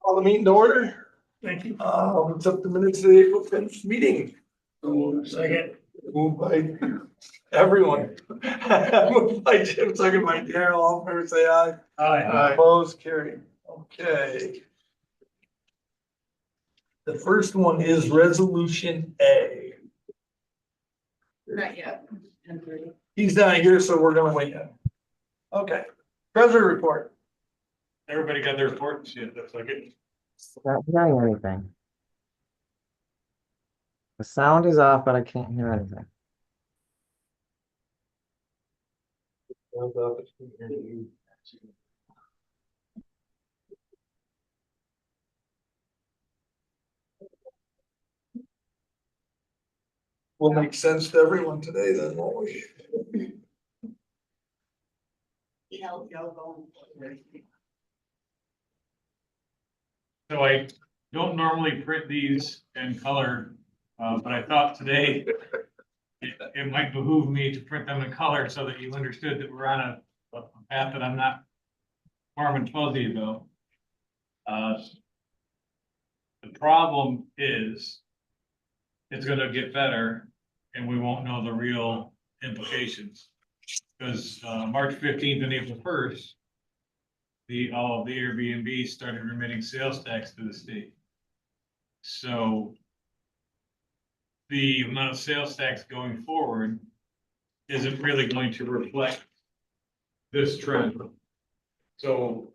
Call the meeting to order. Thank you. It's up to minutes of the April 10th meeting. Second. Moved by everyone. Moved by Jim, second by Darrell, all in favor, say aye. Aye. Opposed, carried. Okay. The first one is resolution A. Not yet. He's not here, so we're gonna wait. Okay, treasury report. Everybody got their reports? Yeah, looks like it. Not hearing anything. The sound is off, but I can't hear anything. Will make sense to everyone today then, won't we? So I don't normally print these in color, but I thought today it might behoove me to print them in color so that you understood that we're on a path that I'm not warm and fuzzy about. The problem is it's gonna get better and we won't know the real implications. Because March 15th and April 1st, all of the Airbnb started remitting sales tax to the state. So the amount of sales tax going forward isn't really going to reflect this trend. So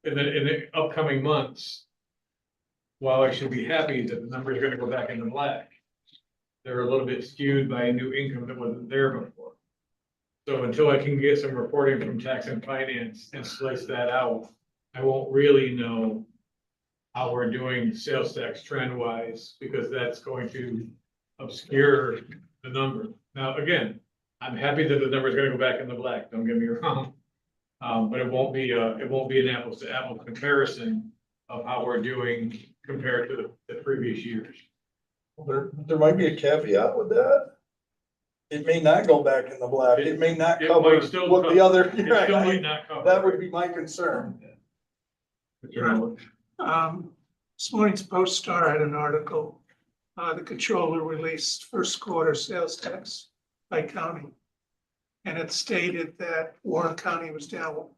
in the upcoming months, while I should be happy that the number is going to go back into black, they're a little bit skewed by new income that wasn't there before. So until I can get some reporting from tax and finance and slice that out, I won't really know how we're doing sales tax trend wise, because that's going to obscure the number. Now, again, I'm happy that the number is going to go back in the black, don't get me wrong. But it won't be an apples to apples comparison of how we're doing compared to the previous years. There might be a caveat with that. It may not go back in the black. It may not It cover might still what the other. It still might not cover. That would be my concern. This morning's Post Star had an article, the controller released first quarter sales tax by county. And it stated that Warren County was down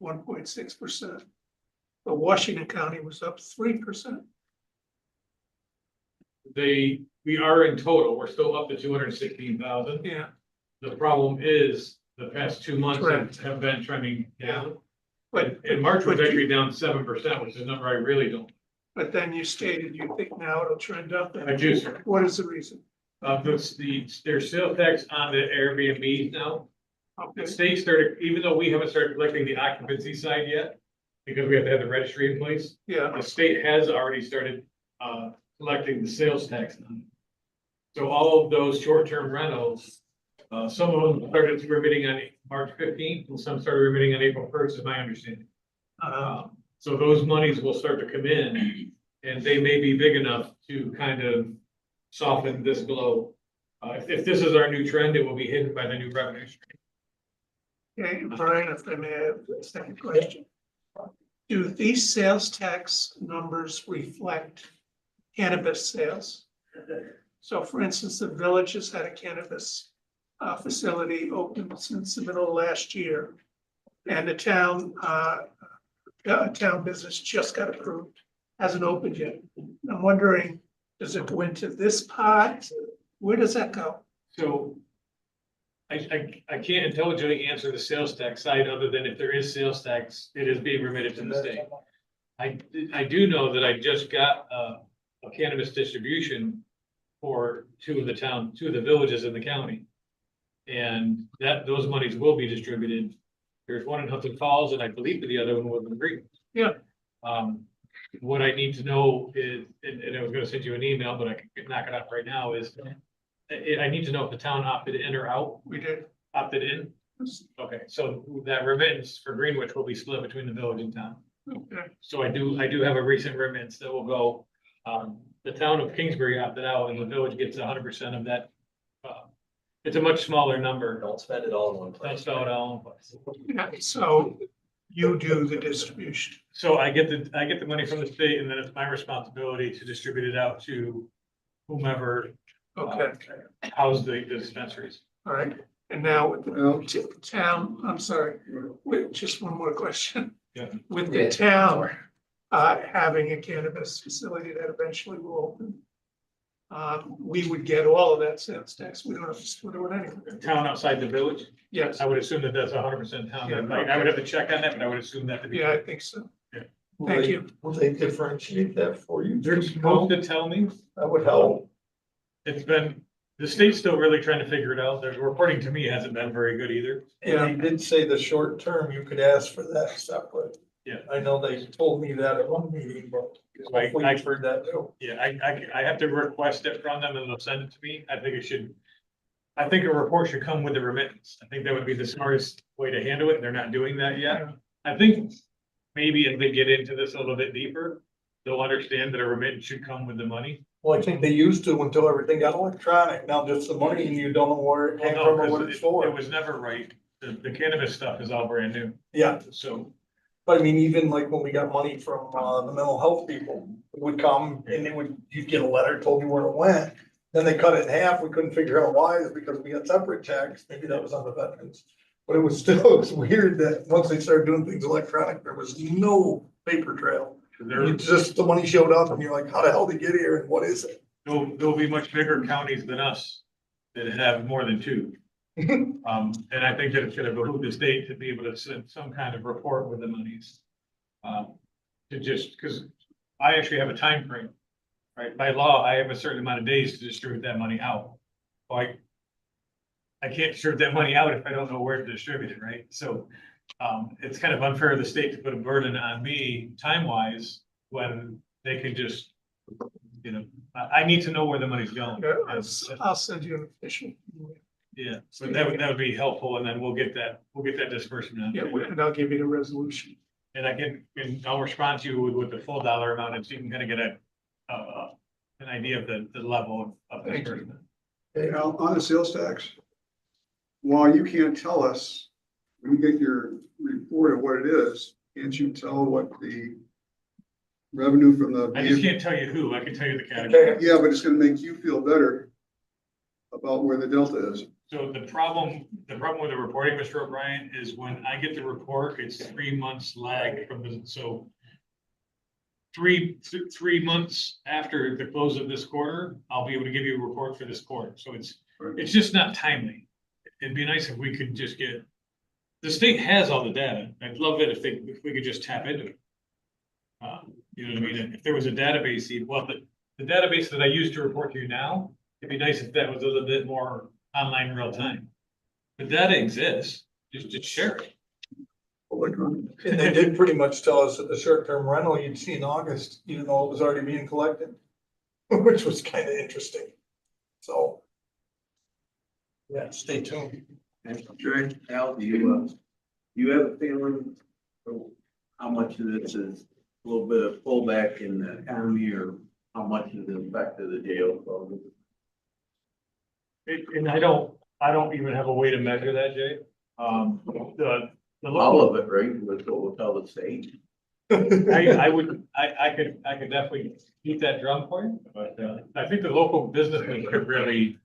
1.6%. But Washington County was up 3%. We are in total, we're still up to 216,000. Yeah, The problem is the past 2 months Correct. have been trending down. but, And March was but- actually down 7%, which is a number I really don't. but then you stated you think now it'll trend up. I do, sir. What is the reason? There's sales tax on the Airbnb now. The Okay, state started, even though we haven't started collecting the occupancy side yet, because we have to have the registry in place, yeah, the state has already started collecting the sales tax now. So all of those short-term rentals, some of them started remitting on March 15th, and some started remitting on April 1st, is my understanding. So those monies will start to come in, and they may be big enough to kind of soften this blow. If this is our new trend, it will be hidden by the new revenue stream. okay, Brian, if I may have a second question. Do these sales tax numbers reflect cannabis sales? So for instance, the village has had a cannabis facility open since the middle of last year. And the town business just got approved, hasn't opened yet. I'm wondering, does it go into this pot? Where does that go? So I can't intelligently answer the sales tax side, other than if there is sales tax, it is being remitted to the state. I do know that I just got a cannabis distribution for two of the villages in the county. And those monies will be distributed. There's one in Hudson Falls, and I believe the other one was in Green. Yeah. What I need to know is, and I was gonna send you an email, but I can knock it out right now, is I need to know if the town opted in or out. We did. Opted in? Okay, so that remittance for Greenwich will be split between the village and town. Okay, So I do have a recent remittance that will go, the town of Kingsbury opted out, and the village gets 100% of that. It's a much smaller number. Don't spend it all in one Don't place. spell it all in one place. yeah, so You do the distribution. So I get the money from the state and then it's my responsibility to distribute it out to whomever Okay, house the dispensaries. all right. And now with Well, the town, I'm sorry, wait, just one more question. Yeah. With the town, having a cannabis facility that eventually will open, we would get all of that sales tax. We don't have to split it with anything. Town outside the village, Yes, I would assume that that's 100% town. Yeah, I would have to check on that, but I would assume that to be. yeah, I think so. Will Thank they- you. Will they differentiate that for you? They're supposed to tell me. That would help. It's been, the state's still really trying to figure it out. The reporting to me hasn't been very good either. And they did say the short term, you could ask for that separate. Yeah. I know they told me that at one meeting, but hopefully you've heard that too. Yeah, I have to request it from them and they'll send it to me. I think a report should come with the remittance. I think that would be the smartest way to handle it. They're not doing that yet. I think maybe if they get into this a little bit deeper, they'll understand that a remittance should come with the money. Well, I think they used to until everything got electronic. Now just the money and you don't know where it came Well, from no, or what 'cause it's it for. was never right. The cannabis stuff is all brand new. Yeah, So, but I mean, even like when we got money from, the mental health people, it would come and you'd get a letter, told you where it went. Then they cut it in half. We couldn't figure out why. It's because we got separate checks. Maybe that was on the veterans. But it was still, it's weird that once they started doing things electronic, there was no paper trail. It's just the money showed up and you're like, how the hell did it get here and what is it? there'll be much bigger counties than us that have more than two. And I think that it's gonna behoove the state to be able to send some kind of report with the monies. To just, because I actually have a time frame, right? By law, I have a certain amount of days to distribute that money out. Like, I can't distribute that money out if I don't know where to distribute it, right? So, it's kind of unfair of the state to put a burden on me time-wise when they can just, you know, I need to know where the money's going. Yeah, I'll send you an official. Yeah, but that would be helpful, and then we'll get that disbursement. Yeah, and I'll give you the resolution. And I'll respond to you with the full dollar amount, and so you can kind of get an idea of the level of Thank you. disbursement. Now, on the sales tax, while you can't tell us, when you get your report of what it is, can't you tell what the revenue from the? I just can't tell you who, I can tell you the category. Yeah, but it's gonna make you feel better about where the delta is. So the problem with the reporting, Mr. O'Brien, is when I get the report, it's 3 months lag from so 3 months after the close of this quarter, I'll be able to give you a report for this quarter. So it's just not timely. It'd be nice if we could just get, the state has all the data. I'd love it if we could just tap into it. You know what I mean? If there was a database, the database that I use to report to you now, it'd be nice if that was a little bit more online real time. The data exists, just share it. And they did pretty much tell us that the short-term rental you'd see in August, even though it was already being collected, which was kind of interesting. So. Yeah, stay tuned. Jay, Al, do you have a feeling of how much of this is a little bit of pullback in the economy or how much is the effect of the jail closing? And I don't even have a way to measure that, Jay. The All local, of it, right? That's what we'll tell the state. I could definitely beat that drum for you, but, I think the local businessmen could really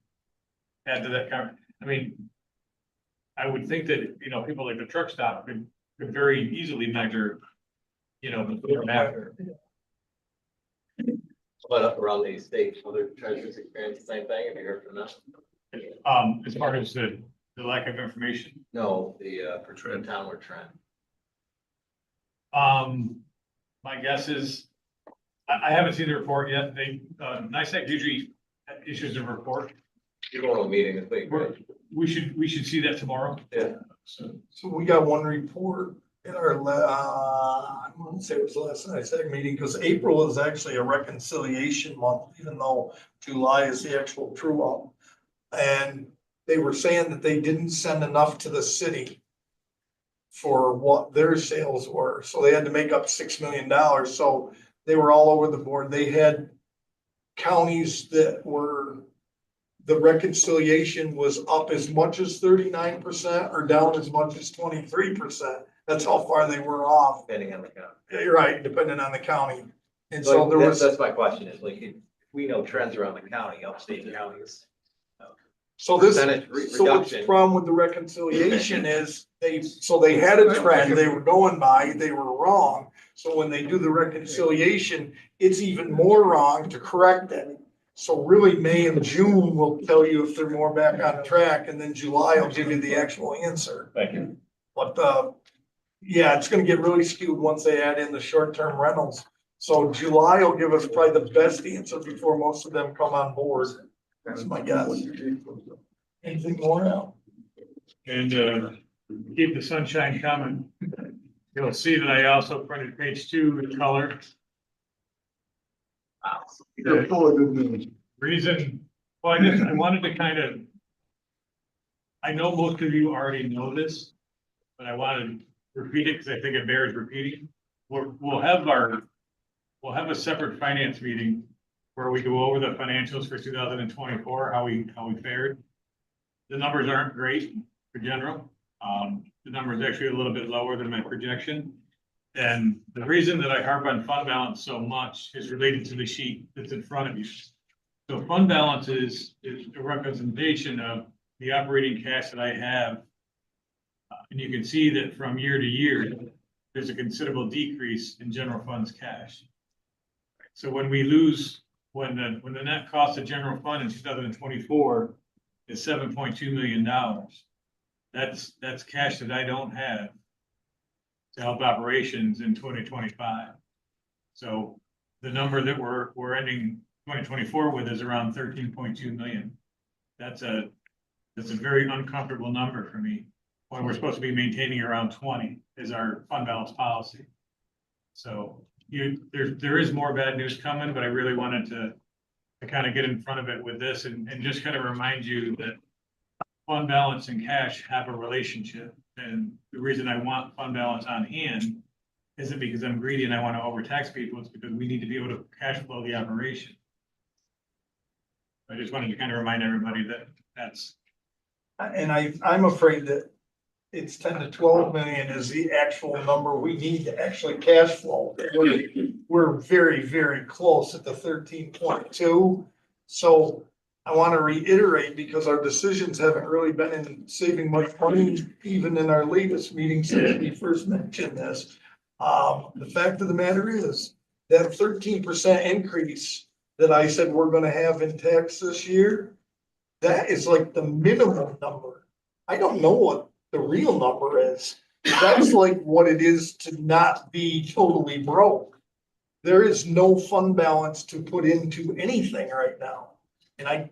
add to that comment. I mean, I would think that, you know, people like the truck stop could very easily measure, you know, before and after. But up around the state, other treasurers experience the same thing, have you heard from them? As far as the lack of information. No, the for downward trend. My guess is, I haven't seen the report yet. NICEAG usually issues a report. You're going to a meeting this week, right? We should see that tomorrow. Yeah. So, We got one report in our, I want to say it was the last NICEAG meeting, because April is actually a reconciliation month, even though July is the actual true up. And they were saying that they didn't send enough to the city for what their sales were, so they had to make up $6 million, so they were all over the board. They had counties that were, the reconciliation was up as much as 39% or down as much as 23%. That's how far they were off. Depending on the county. You're right, depending on the county. And So so there was. that's my question is like, if we know trends around the county, upstate counties. So this, Percentage so what's the reduction. problem with the reconciliation is they had a trend they were going by, they were wrong. So when they do the reconciliation, it's even more wrong to correct it. So really, May and June will tell you if they're more back on track, and then July will give you the actual answer. Thank you. But, yeah, it's gonna get really skewed once they add in the short-term rentals. So July will give us probably the best answer before most of them come on board. That's my guess. Anything more now? And keep the sunshine coming. You'll see that I also printed page 2 in color. You're full of good news. Reason, well, I wanted to kind of, I know most of you already know this, but I wanted to repeat it because I think it bears repeating. We'll have a separate finance meeting where we go over the financials for 2024, how we fared. The numbers aren't great for general. The number is actually a little bit lower than my projection. And the reason that I harp on fund balance so much is related to the sheet that's in front of you. So fund balance is a representation of the operating cash that I have. And you can see that from year to year, there's a considerable decrease in general funds cash. So when we lose, when the net cost of general fund in 2024 is $7.2 million, that's cash that I don't have to help operations in 2025. So the number that we're ending 2024 with is around 13.2 million. That's a very uncomfortable number for me when we're supposed to be maintaining around 20 is our fund balance policy. So there is more bad news coming, but I really wanted to kind of get in front of it with this and just kind of remind you that fund balance and cash have a relationship. And the reason I want fund balance on hand isn't because I'm greedy and I want to overtax people. It's because we need to be able to cash flow the operation. I just wanted to kind of remind everybody that that's. And I'm afraid that it's 10 to 12 million is the actual number we need to actually cash flow. We're very, very close at the 13.2. So I want to reiterate, because our decisions haven't really been in saving much money, even in our latest meeting since we first mentioned this. The fact of the matter is that 13% increase that I said we're gonna have in tax this year, that is like the minimum number. I don't know what the real number is. That's like what it is to not be totally broke. There is no fund balance to put into anything right now. And I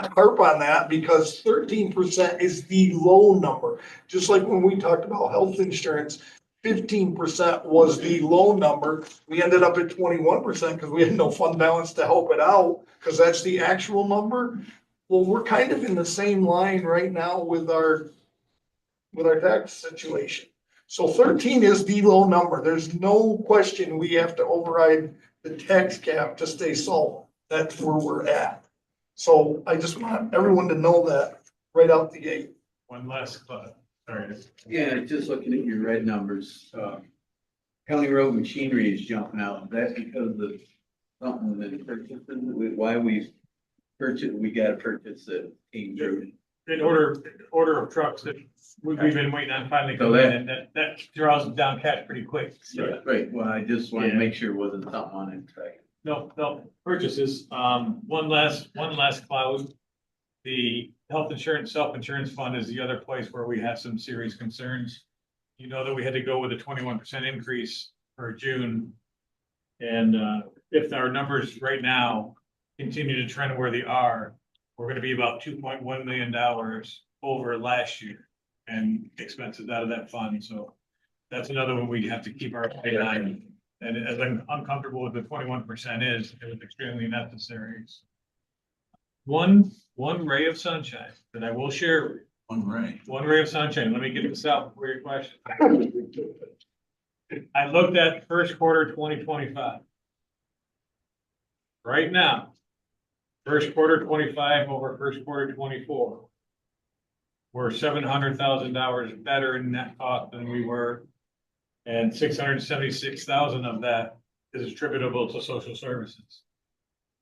harp on that because 13% is the low number. Just like when we talked about health insurance, 15% was the low number. We ended up at 21% because we had no fund balance to help it out, because that's the actual number. Well, we're kind of in the same line right now with our tax situation. So 13 is the low number. There's no question we have to override the tax cap to stay solvent. That's where we're at. So I just want everyone to know that right out the gate. One last thought. Sorry. Yeah, just looking at your red numbers, county road machinery is jumping out. Is that because of something that purchases, why we gotta purchase the team? In order of trucks that we've been waiting on finally So coming in, and that draws down cash pretty quick. Right, well, I just wanted to Yeah. make sure it wasn't something on it, right? No, purchases. One last cloud. The health insurance, self-insurance fund is the other place where we have some serious concerns. You know that we had to go with a 21% increase for June. And if our numbers right now continue to trend where they are, we're gonna be about $2.1 million over last year and expenses out of that fund. So that's another one we have to keep our eye on. And as I'm uncomfortable with the 21% is, it was extremely necessary. One ray of sunshine that I will share with you. One ray of sunshine. Let me get this out for your question. I looked at first quarter 2025. Right now, first quarter 25 over first quarter 24. we're $700,000 better in net cost than we were. And 676,000 of that is attributable to social services.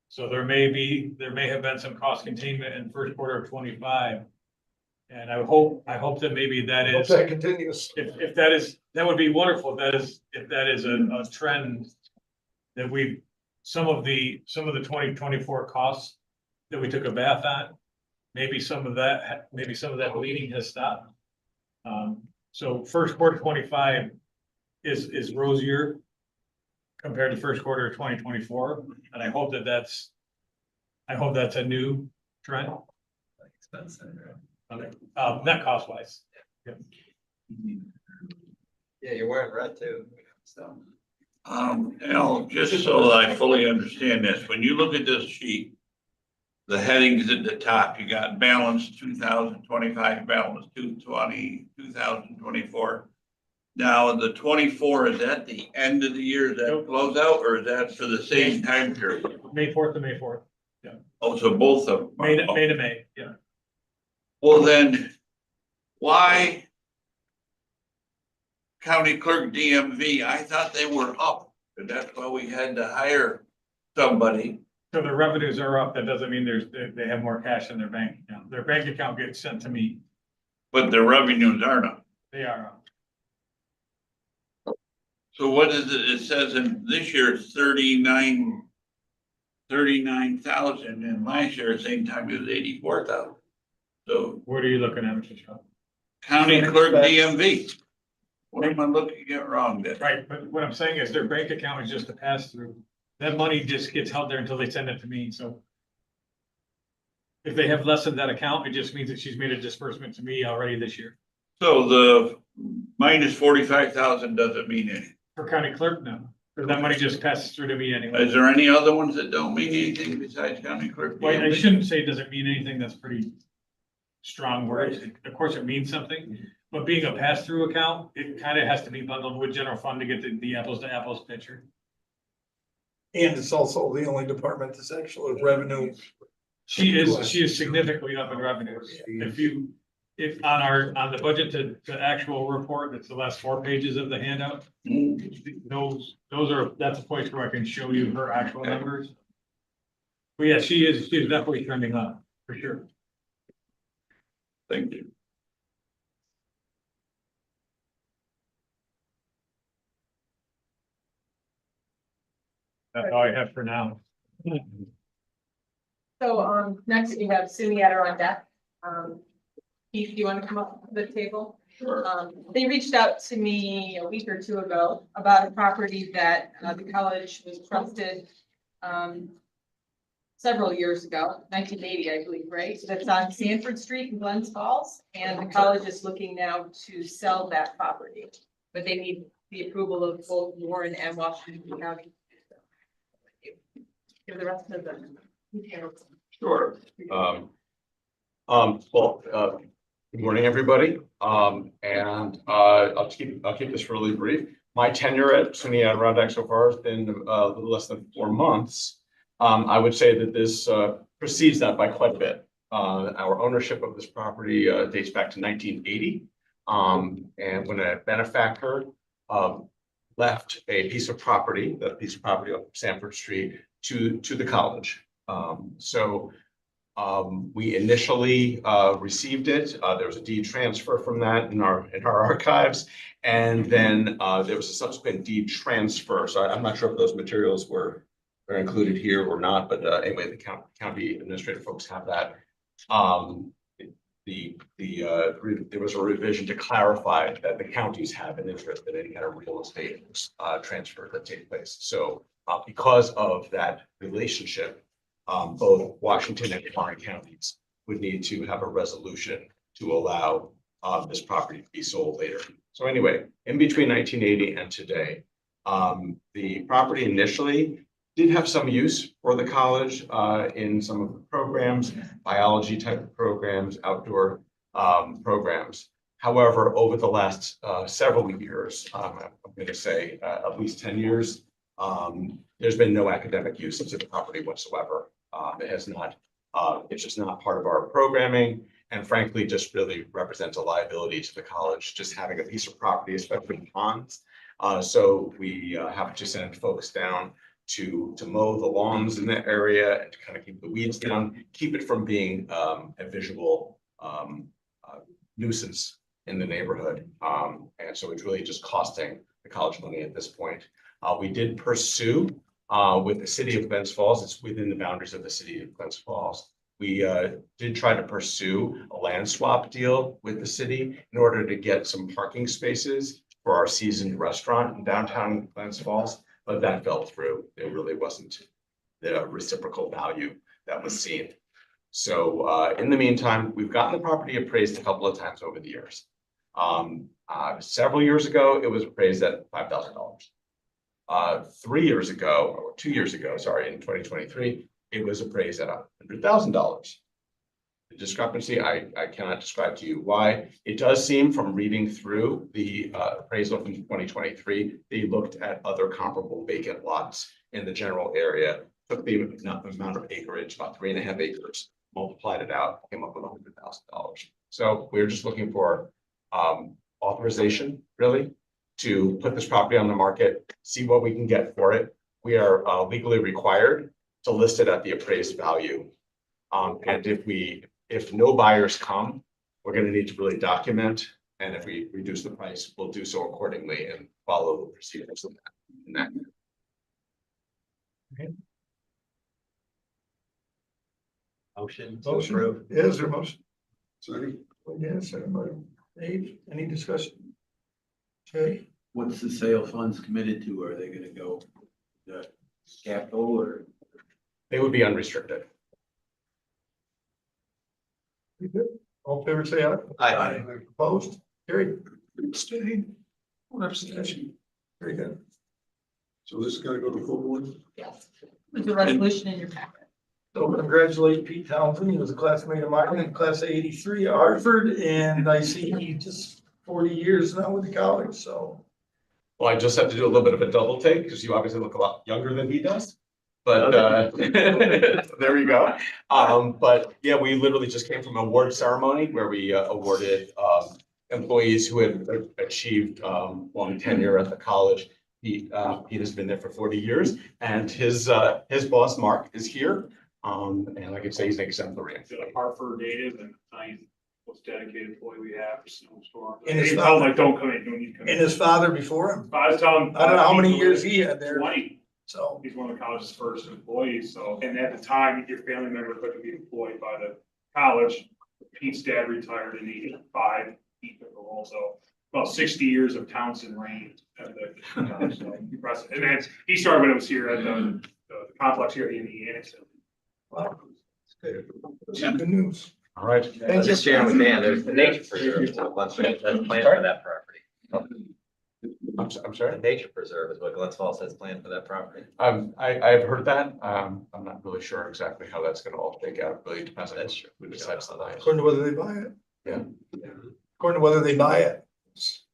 So there may have been some cost containment in first quarter of 25. And I hope that maybe that Hope is, that continues. if that is, that would be wonderful. If that is a trend that some of the 2024 costs that we took a bath on, maybe some of that bleeding has stopped. So first quarter 25 is rosier compared to first quarter of 2024, and I hope that's a new trend. Net cost wise. Yeah, you're wearing red too, so. Al, just so that I fully understand this, when you look at this sheet, the headings at the top, you got balance 2025, balance 2024. Now, the 24, is that the end of the year, is that Nope. close out, or is that for the same time period? May 4th to May 4th. Oh, so both of them. May to May, yeah. Well, then, why county clerk DMV? I thought they were up, and that's why we had to hire somebody. So their revenues are up. That doesn't mean they have more cash in their bank account. Their bank account gets sent to me. But their revenues aren't up. They are up. So what is it? It says in this year it's 39,000, and last year, at the same time, it was 84,000. So What are you looking at, Mr. Shaw? county clerk Expense. DMV. What am I looking at wrong then? Right, but what I'm saying is their bank account is just a pass through. That money just gets held there until they send it to me, so. If they have less in that account, it just means that she's made a disbursement to me already this year. So the minus 45,000 doesn't mean anything. For county clerk, no, because that money just passes through to me anyway. Is there any other ones that don't mean anything besides county clerk? Well, I DMV? shouldn't say it doesn't mean anything, that's pretty strong words. Of course, it means something, but being a pass-through account, it kind of has to be bundled with general fund to get the apples to apples picture. And it's also the only department that's actually revenue. She is significantly up in revenues. If on the budget to actual report, that's the last 4 pages of the handout. That's a place where I can show you her actual numbers. But yeah, she's definitely trending up, for sure. Thank you. That's all I have for now. So, next we have Sue Adirondack. Keith, do you want to come up to the table? Sure. They reached out to me a week or two ago about a property that the college was trusted several years ago, 1980, I believe, right? That's on Sanford Street in Glens Falls, and the college is looking now to sell that property. But they need the approval of both Warren and Washington County. Give the rest of them. Sure. Good morning, everybody. I'll keep this really brief. My tenure at SUNY Adirondack so far has been a little less than 4 months. I would say that this precedes that by quite a bit. Our ownership of this property dates back to 1980. And when a benefactor left a piece of property, that piece of property on Sanford Street, to the college. We initially received it. There was a deed transfer from that in our archives, and then there was a subsequent deed transfer. So I'm not sure if those materials were included here or not, but anyway, the county administrative folks have that. There was a revision to clarify that the counties have an interest in any kind of real estate transfer that take place. So because of that relationship, both Washington and Warren counties would need to have a resolution to allow this property to be sold later. So anyway, in between 1980 and today, the property initially did have some use for the college in some of the programs, biology type of programs, outdoor programs. However, over the last several years, I'm going to say at least 10 years, there's been no academic use of the property whatsoever. It has not, it's just not part of our programming. and frankly, just really represents a liability to the college, just having a piece of property, especially in ponds. So we have to send folks down to mow the lawns in the area and to kind of keep the weeds down, keep it from being a visual nuisance in the neighborhood. And so it's really just costing the college money at this point. We did pursue with the city of Glens Falls. It's within the boundaries of the city of Glens Falls. We did try to pursue a land swap deal with the city in order to get some parking spaces for our seasoned restaurant in downtown Glens Falls, but that fell through. There really wasn't the reciprocal value that was seen. So in the meantime, we've gotten the property appraised a couple of times over the years. Several years ago, it was appraised at $5,000. 3 years ago, or 2 years ago, sorry, in 2023, it was appraised at $100,000. The discrepancy, I cannot describe to you why. It does seem from reading through the appraisal from 2023, they looked at other comparable vacant lots in the general area, took the amount of acreage, about 3.5 acres, multiplied it out, came up with $100,000. So we're just looking for authorization, really, to put this property on the market, see what we can get for it. We are legally required to list it at the appraised value. And if no buyers come, we're going to need to really document. And if we reduce the price, we'll do so accordingly and follow the procedures in that. Motion to Motion, approve. is there a motion? Second. Yes, everybody, Dave, any discussion? Okay, What's the sale funds committed to? Are they gonna go the capital or? They would be unrestricted. you good? All in favor, say aye. Aye. Opposed, carried, Abstain. One abstention. very good. So this is gonna go to full board? Yes. There's a resolution in your packet. So congratulate Pete Townsend, he was a classmate of mine in class of '83 at Hartford, and I see he just 40 years now with the college, so. Well, I just have to do a little bit of a double take because you obviously look a lot younger than he does. But there you go. But yeah, we literally just came from an award ceremony where we awarded employees who had achieved long tenure at the college. He has been there for 40 years, and his boss, Mark, is here. And I can say he's an exemplary. He's a Hartford native and he's the most dedicated employee we have for Snowstorm. And his He told him, like, don't come in, don't need to come And in. his father before him, But I was telling him. I don't know how many years he had there, 20. so. He's one of the college's first employees, so, and at the time, your family member couldn't be employed by the college. Pete's dad retired in '85, Pete took the role, so about 60 years of Townsend reign at the college, so impressive. And then he started when it was here at the complex here at the Indiana. So. Wow. Good news. All right. Thank you. Just sharing with Dan, there's the nature preserve, that's planned for that property. I'm sorry. The nature preserve is what Glens Falls has planned for that property. I've heard that. I'm not really sure exactly how that's gonna all take out. Really depends on who decides to buy it. According to whether they buy it. Yeah. According to whether they buy it.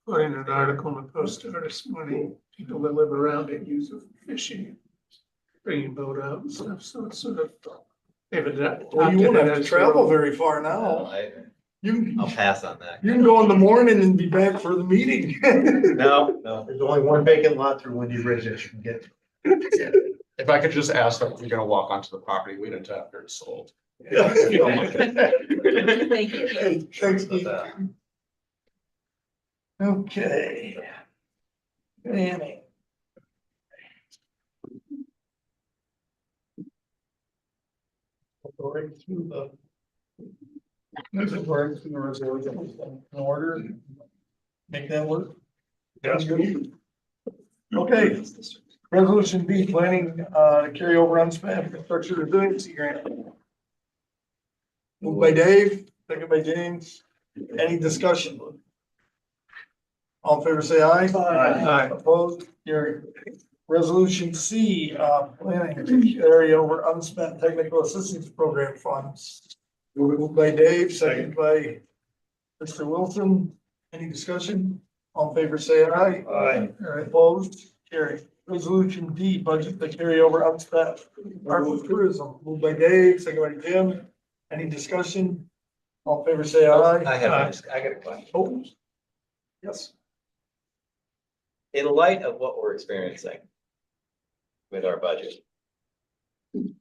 Put in an article in the Post this morning, people that live around it use it for fishing. Bringing boat out and stuff, so it's sort of. They've adapted. Well, you won't have to as travel well. very far No, now. You I'll can, pass on that. you can go in the morning and be back for the meeting. No, no. There's only one vacant lot through Windy Bridge that you can get. If I could just ask if you're gonna walk onto the property, wait until after it's sold. Yeah. Thank you. Hey, thanks, Steve. But, Okay. Annie. Going through the. This is going through the resolution in order. Make that work. That's good. Okay, resolution B, planning, to carry over unspent infrastructure resiliency grant. Moved by Dave, second by James. Any discussion? All in favor, say aye. Aye. Opposed, carried. Resolution C, planning to carry over unspent technical assistance program funds. Moved by Dave, second by Mr. Wilson. Any discussion? All in favor, say aye. Aye. Opposed, carried. Resolution D, budget to carry over unspent ARPA tourism. Moved by Dave, second by Jim. Any discussion? All in favor, say aye. I got a question. Oh, yes. In light of what we're experiencing with our budget,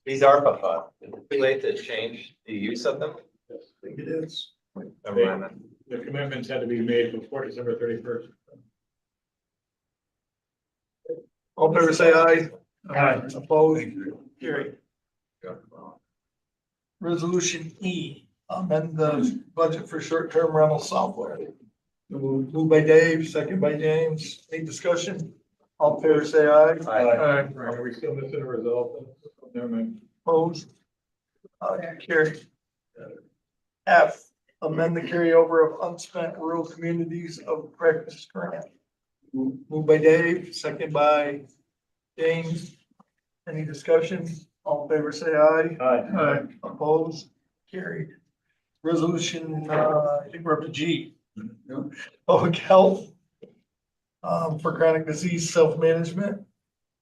these ARPA funds, is it too late to change the use of them? I think it is. Never mind that. The commitments had to be made before December 31st. All in favor, say aye. Aye. Opposed, carried. Resolution E, amend the budget for short-term rental software. Moved by Dave, second by James. Any discussion? All in favor, say aye. Aye. Right, are we still missing a result? Never mind. Opposed? Carried. F, amend the carryover of unspent rural communities of practice grant. Moved by Dave, second by James. Any discussion? All in favor, say aye. Aye. Opposed? Carried. Resolution, I think we're up to G. Public health. For chronic disease self-management.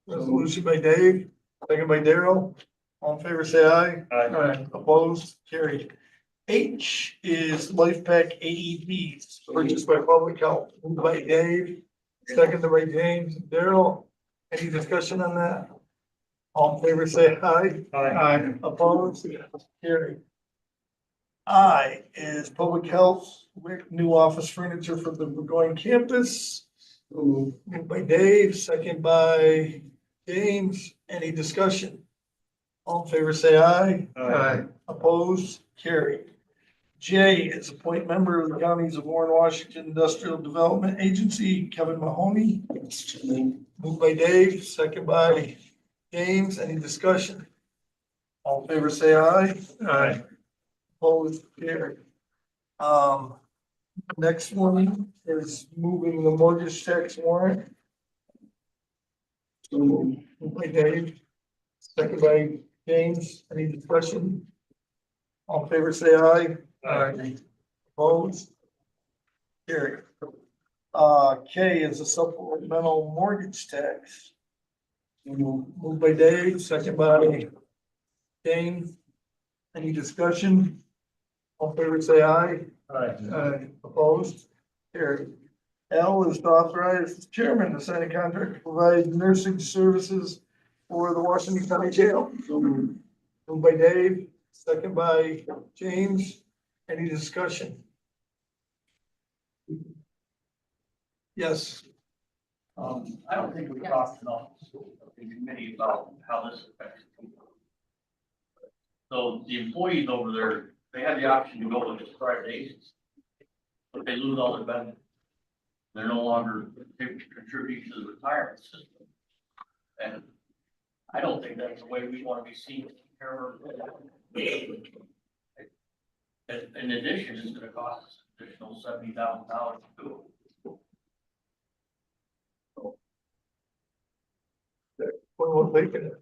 Resolution by Dave, second by Daryl. All in favor, say aye. Aye. Opposed? Carried. H is Life Pack AEDs purchased by Public Health. Moved by Dave, second by James. Daryl, any discussion on that? All in favor, say aye. Aye. Opposed? Carried. I is Public Health, with new office furniture for the Burgoyne campus. Moved by Dave, second by James. Any discussion? All in favor, say aye. Aye. Opposed? Carried. J is appoint member of the counties of Warren, Washington Industrial Development Agency, Kevin Mahoney. Moved by Dave, second by James. Any discussion? All in favor, say aye. Aye. Opposed? Carried. Next one is moving the mortgage tax warrant. Moved by Dave, second by James. Any discussion? All in favor, say aye. Aye. Opposed? Carried. K is a supplemental mortgage tax. Moved by Dave, second by James. Any discussion? All in favor, say aye. Aye. Opposed? Carried. L is to authorize the chairman to sign a contract to provide nursing services for the Washington County Jail. Moved by Dave, second by James. Any discussion? Yes. I don't think we talked enough in committee about how this affects people. So the employees over there, they had the option to go with this private agency. But they lose all their benefits. They're no longer contributing to the retirement system. And I don't think that's the way we want to be seen. In addition, it's gonna cost us an additional $70,000 to do it. We'll take it.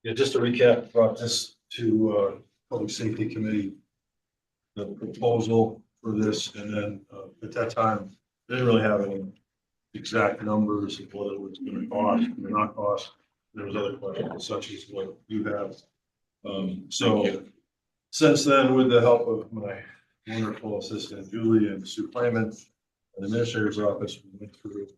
Yeah, just to recap, brought this to Public Safety Committee. The proposal for this, and then at that time, they didn't really have any exact numbers of what it was gonna cost, or not cost. There was other questions such as what you have. So since then, with the help of my wonderful assistant Julie and Sue Clayman, the administrator's office, we went through.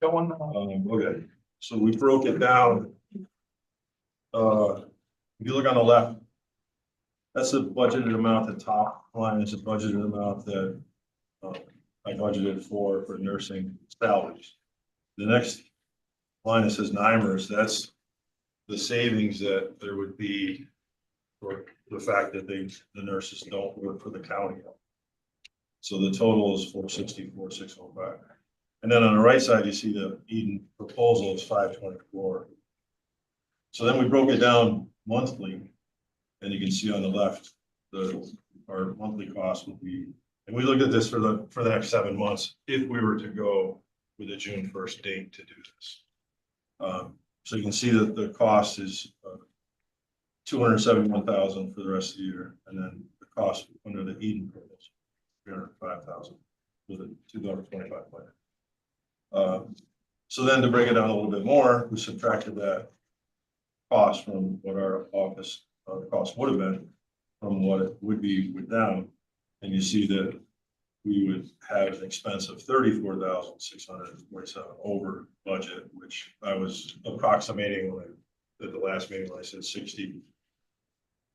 Okay, so we broke it down. If you look on the left, that's the budgeted amount. The top line is the budgeted amount that I budgeted for nursing salaries. The next line that says NIMERS, that's the savings that there would be for the fact that the nurses don't work for the county. So the total is 464, 605. And then on the right side, you see the Eden proposal is 524. So then we broke it down monthly, and you can see on the left, our monthly cost would be, and we looked at this for the next 7 months, if we were to go with a June 1st date to do this. So you can see that the cost is $271,000 for the rest of the year, and then the cost under the Eden proposal, $305,000. with the 2025 plan. So then to break it down a little bit more, we subtracted that cost from what our office, cost would have been from what it would be with them. And you see that we would have an expense of 34,647 over budget, which I was approximating when at the last meeting when I said 60.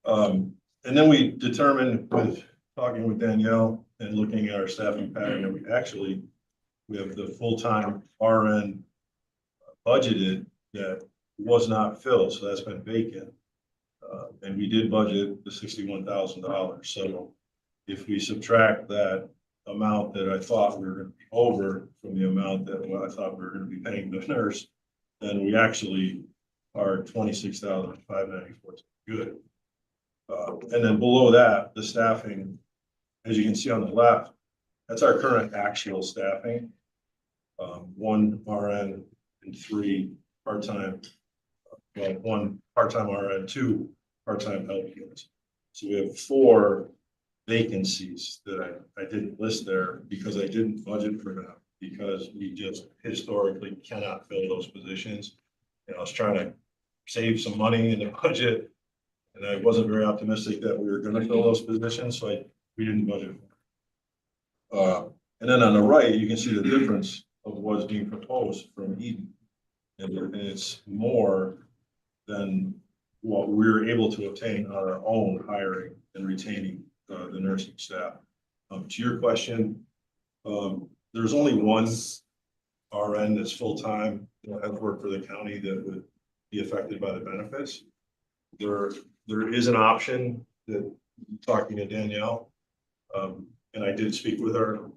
And then we determined with talking with Danielle and looking at our staffing pattern, and we have the full-time RN budgeted that was not filled, so that's been vacant. And we did budget the $61,000. So if we subtract that amount that I thought we were gonna be over from the amount that I thought we were gonna be paying the nurse, then we actually are 26,594. Good. And then below that, the staffing, as you can see on the left, that's our current actual staffing. 1 RN and 3 part-time, well, 1 part-time RN, 2 part-time LPNs. So we have 4 vacancies that I didn't list there because I didn't budget for them, because we just historically cannot fill those positions. And I was trying to save some money in the budget, and I wasn't very optimistic that we were gonna fill those positions, so we didn't budget. And then on the right, you can see the difference of what's being proposed from Eden. And it's more than what we're able to obtain on our own hiring and retaining the nursing staff. To your question, there's only 1 RN that's full-time that has worked for the county that would be affected by the benefits. There is an option that, talking to Danielle, and I did speak with her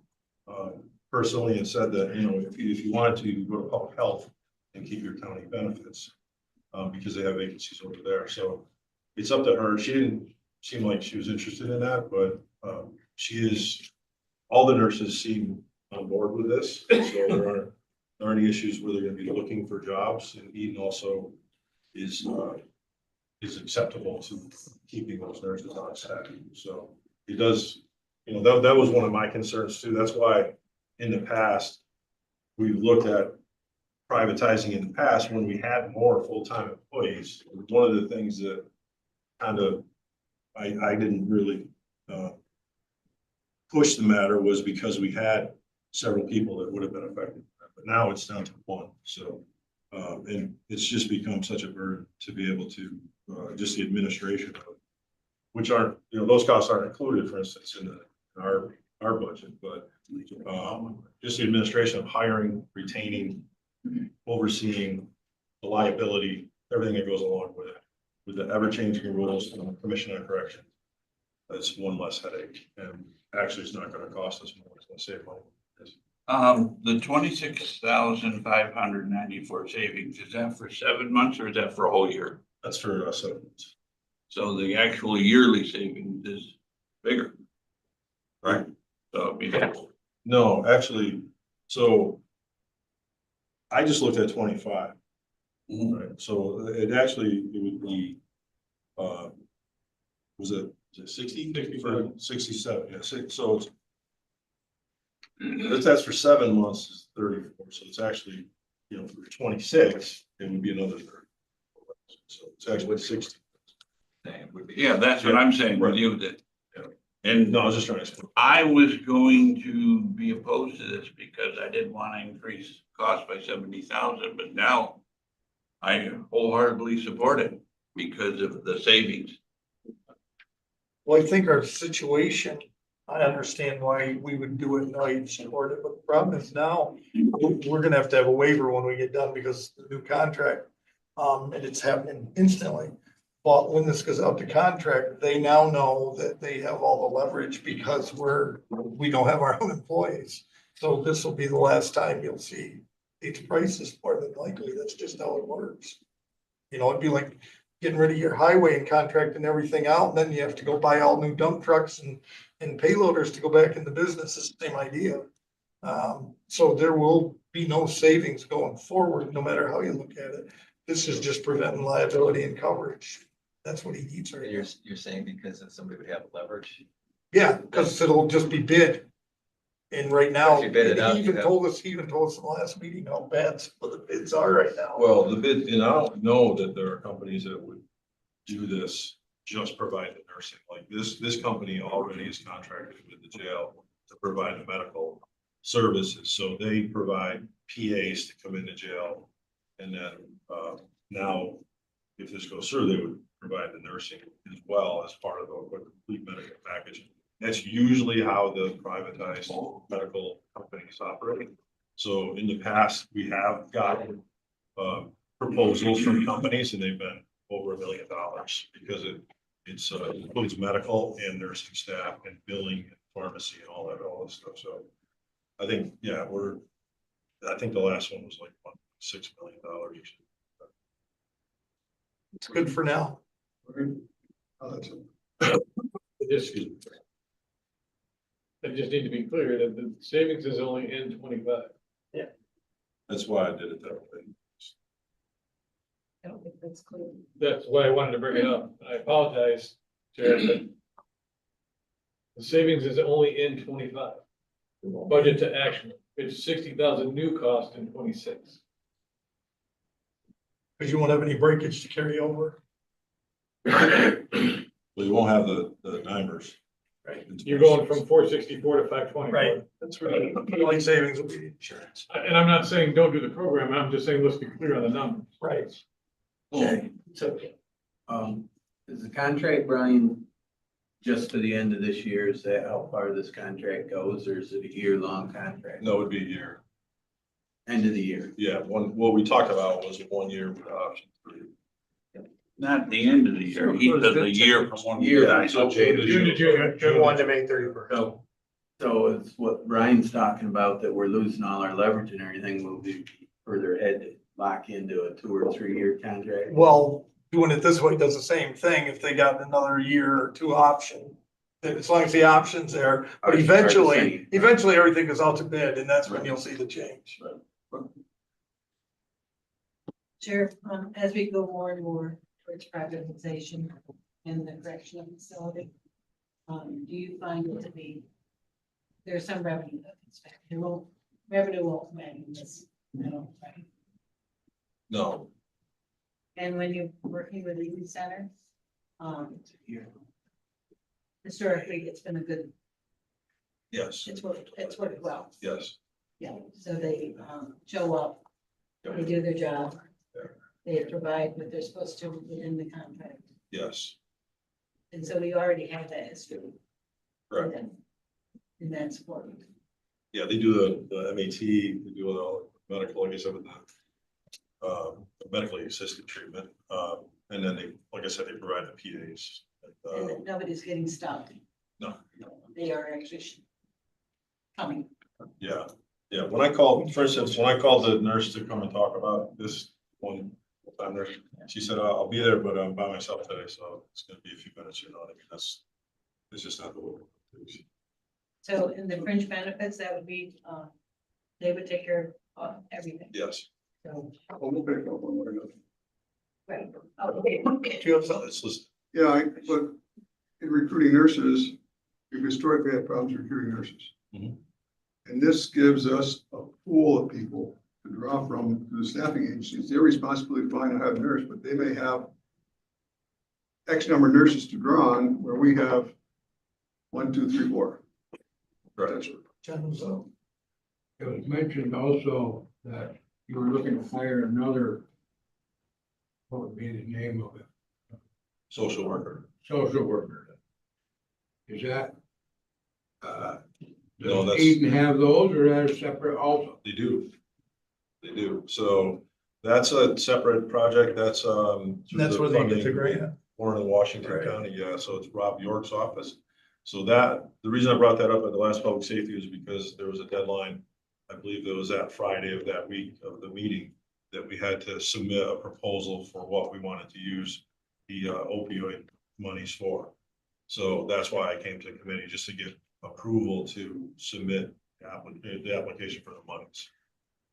personally and said that, you know, if you wanted to, you could go to public health and keep your county benefits because they have vacancies over there. So it's up to her. She didn't seem like she was interested in that, but all the nurses seem on board with this. So there aren't any issues where they're going to be looking for jobs, and Eden also is acceptable to keeping those nurses on staff. So it does, you know, that was one of my concerns too. That's why in the past, we've looked at privatizing in the past when we had more full-time employees. One of the things that kind of I didn't really push the matter was because we had several people that would have been affected, but now it's down to 1. So and it's just become such a burden to be able to just the administration of it, which aren't, you know, those costs aren't included, for instance, in our budget, but just the administration of hiring, retaining, overseeing the liability, everything that goes along with it, with the ever-changing rules and the commission on correction. That's one less headache, and actually it's not going to cost us more, it's going to save money. The 26,594 savings, is that for 7 months or is that for a whole year? That's for 7 months. So the actual yearly savings is bigger, right? So it'd be No, actually, so I just looked at 25. Right, so it would be, was it 60? 67, yeah, so that's for 7 months is 34, so it's actually, you know, for 26, it would be another 30. So it's actually 60. Yeah, that's what I'm saying with you, that. And no, I was just trying to explain. I was going to be opposed to this because I didn't want to increase cost by 70,000, but now I wholeheartedly support it because of the savings. Well, I think our situation, I understand why we would do it and why you'd support it, but the problem is now we're gonna have to have a waiver when we get done because the new contract, and it's happening instantly. But when this goes out to contract, they now know that they have all the leverage because we don't have our own employees. So this will be the last time you'll see these prices more than likely. That's just how it works. You know, it'd be like getting rid of your highway and contracting everything out, and then you have to go buy all new dump trucks and payloaders to go back into business. It's the same idea. So there will be no savings going forward, no matter how you look at it. This is just preventing liability and coverage. That's what he needs right now. You're saying because if somebody would have leverage? Yeah, because it'll just be bid. And right now, If you bid it out, he you even have- told us, in the last meeting how bad some of the bids are right now. Well, the bid, and I don't know that there are companies that would do this, just provide the nursing. Like this company already is contracted with the jail to provide the medical services. So they provide PAs to come into jail. And then, now, if this goes through, they would provide the nursing as well as part of a complete medical package. That's usually how the privatized medical companies operate. So in the past, we have gotten proposals from companies and they've been over $1 million because it includes medical and nursing staff and billing and pharmacy and all that stuff. So I think, yeah, I think the last one was like $6 million. It's good for now. I just need to be clear that the savings is only in 25. That's why I did it that way. I don't think that's clear. That's why I wanted to bring it up. I apologize, Jared, but the savings is only in 25. Budget to action, it's 60,000 new cost in 26. Because you won't have any breakage to carry over. Well, you won't have the NIMERS. Right. You're going from 464 to 520. Right, that's right. The only savings will be insurance. And I'm not saying don't do the program, I'm just saying let's be clear on the numbers. Right. Okay, So, is the contract, Brian, just to the end of this year? Is that how far this contract goes, or is it a year-long contract? No, it would be a year. End of the year. Yeah, what we talked about was 1 year with option 3. Not at the end of the year, he says a year from one year. Year. So June to June to June. June 1 to May 31st. So, so it's what Brian's talking about, that we're losing all our leverage and everything, will be further ahead to lock into a 2 or 3 year contract. well, doing it this way does the same thing if they got another year or two option. As long as the option's there, but Are the same. eventually everything goes out to bid and that's when you'll see the change. Sheriff, as we go more and more towards privatization in the correctional facility, do you find it to be, there's some revenue that comes back, revenue won't matter this, no, right? No, And when you're working with the youth center, historically, it's been a good, yes, it's worked well. yes. Yeah, so they, show up, they do their job, they provide what they're supposed to within the contract. Yes, And so we already have that history. correct. with them. And that's important. Yeah, they do the MAT, they do all the medical, like I said, with the medically assisted treatment. And then they, like I said, they provide the PAs. And that nobody's getting stopped. No. They are actually coming. Yeah, yeah. When I called, for instance, when I called the nurse to come and talk about this one, nurse, she said, I'll be there, but I'm by myself today, so it's gonna be a few minutes, you know, I mean, it's just not the way. So in the fringe benefits, that would be, they would take care of everything. Yes. So, We'll pick up on what I know. right, okay, okay. Do you have something? It's listed. Yeah, but in recruiting nurses, we've historically had problems recruiting nurses. Mhm. And this gives us a pool of people to draw from to the staffing agencies. Their responsibility to find and have a nurse, but they may have X number of nurses to draw on where we have 1, 2, 3, 4. Right. So, It was mentioned also that you were looking to hire another, what would be the name of it? Social worker. Social worker. Is that? No, Does that's- Eden have those or that is separate also? They do. They do. So that's a separate project. That's, that's where they get the grant. Warren and Washington Right. County, yeah, so it's Rob York's office. So that, the reason I brought that up at the last public safety was because there was a deadline, I believe it was that Friday of that week of the meeting, that we had to submit a proposal for what we wanted to use the opioid monies for. So that's why I came to the committee, just to get approval to submit the application for the monies.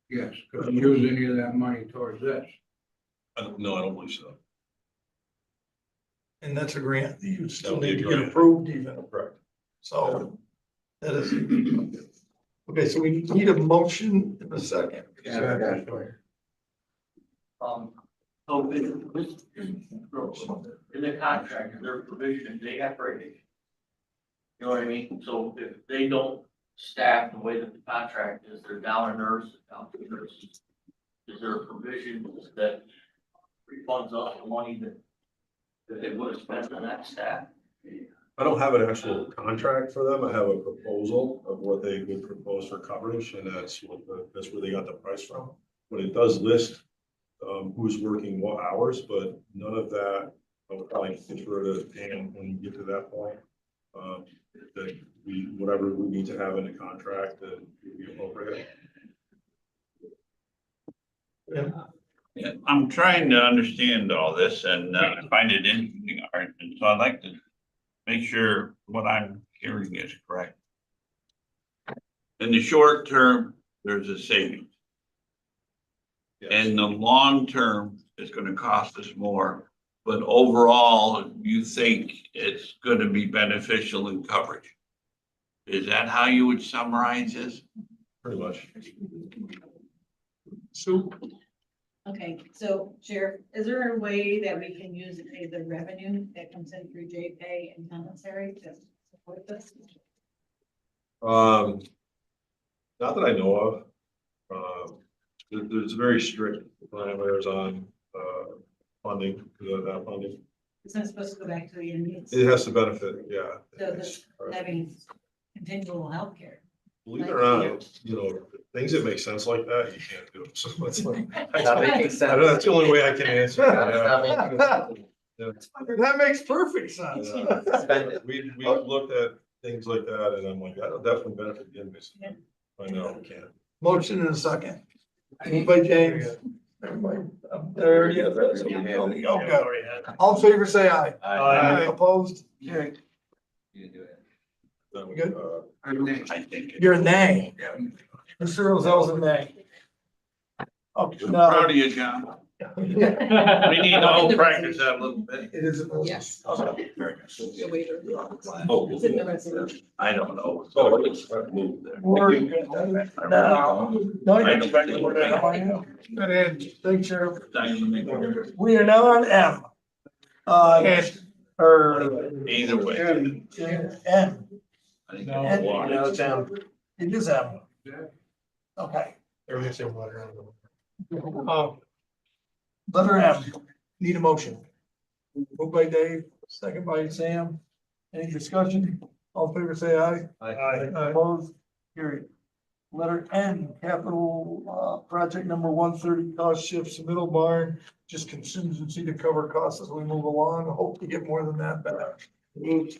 Yes, could you use any of that money towards this? No, I don't believe so. And that's a grant that you still That'll be a need to get grant. approved even. Correct. So that is, Okay, so we need a motion in a second. So this, in the contract, their provision, they have rating. You know what I mean? So if they don't staff the way that the contract is, they're down a nurse, down two nurses. Is there a provision that refunds us the money that they would have spent on that staff? I don't have an actual contract for them. I have a proposal of what they would propose for coverage, and that's where they got the price from. But it does list who's working what hours, but none of that, I would probably defer to Pam when you get to that point. That whatever we need to have in the contract that would be appropriate. Yeah, I'm trying to understand all this and I find it interesting, Art, and so I'd like to make sure what I'm hearing is correct. In the short term, there's a savings. In the long term, it's gonna cost us more, but overall, you think it's gonna be beneficial in coverage. Is that how you would summarize this? Pretty much. Sue? Okay, so Sheriff, is there a way that we can use the revenue that comes in through J-Pay and commissary to support this? Not that I know of. There's very strict parameters on, funding, that funding. It's not supposed to go back to the inmates. It has to benefit, yeah. So this, having continual healthcare. Believe it or not, things that make sense like that, you can't do. So it's like. Not making sense. I know that's the only way I can answer. Not Yeah. making sense. That makes perfect sense. Yeah. We looked at things like that and I'm like, that'll definitely benefit the inmates. I know, we can't. Motion in a second. Moved by James. Everybody up there, yeah, that's, okay. All in favor, say aye. Aye. Opposed? You do it. We good? I think. You're a nay. Mr. Roselle's a nay. Oh, I'm no. proud of you, John. We need to all practice that a little bit. It is. Yes. Okay, very good. Oh, It's in the resolution. I don't know. So it's moved there. We're good. Now, no, I you're don't back think to we're where gonna- I am. Good end. Thanks, Sheriff. We We are now on M. Or. Either way. N. I think No. it's water. No, it's M. It is M. Okay. Letter M, need a motion. Moved by Dave, second by Sam. Any discussion? All in favor, say aye. Aye. Opposed? Carried. Letter N, capital, project number 130, cost shifts, middle barn, just contingency to cover costs as we move along. Hope to get more than that back. Moved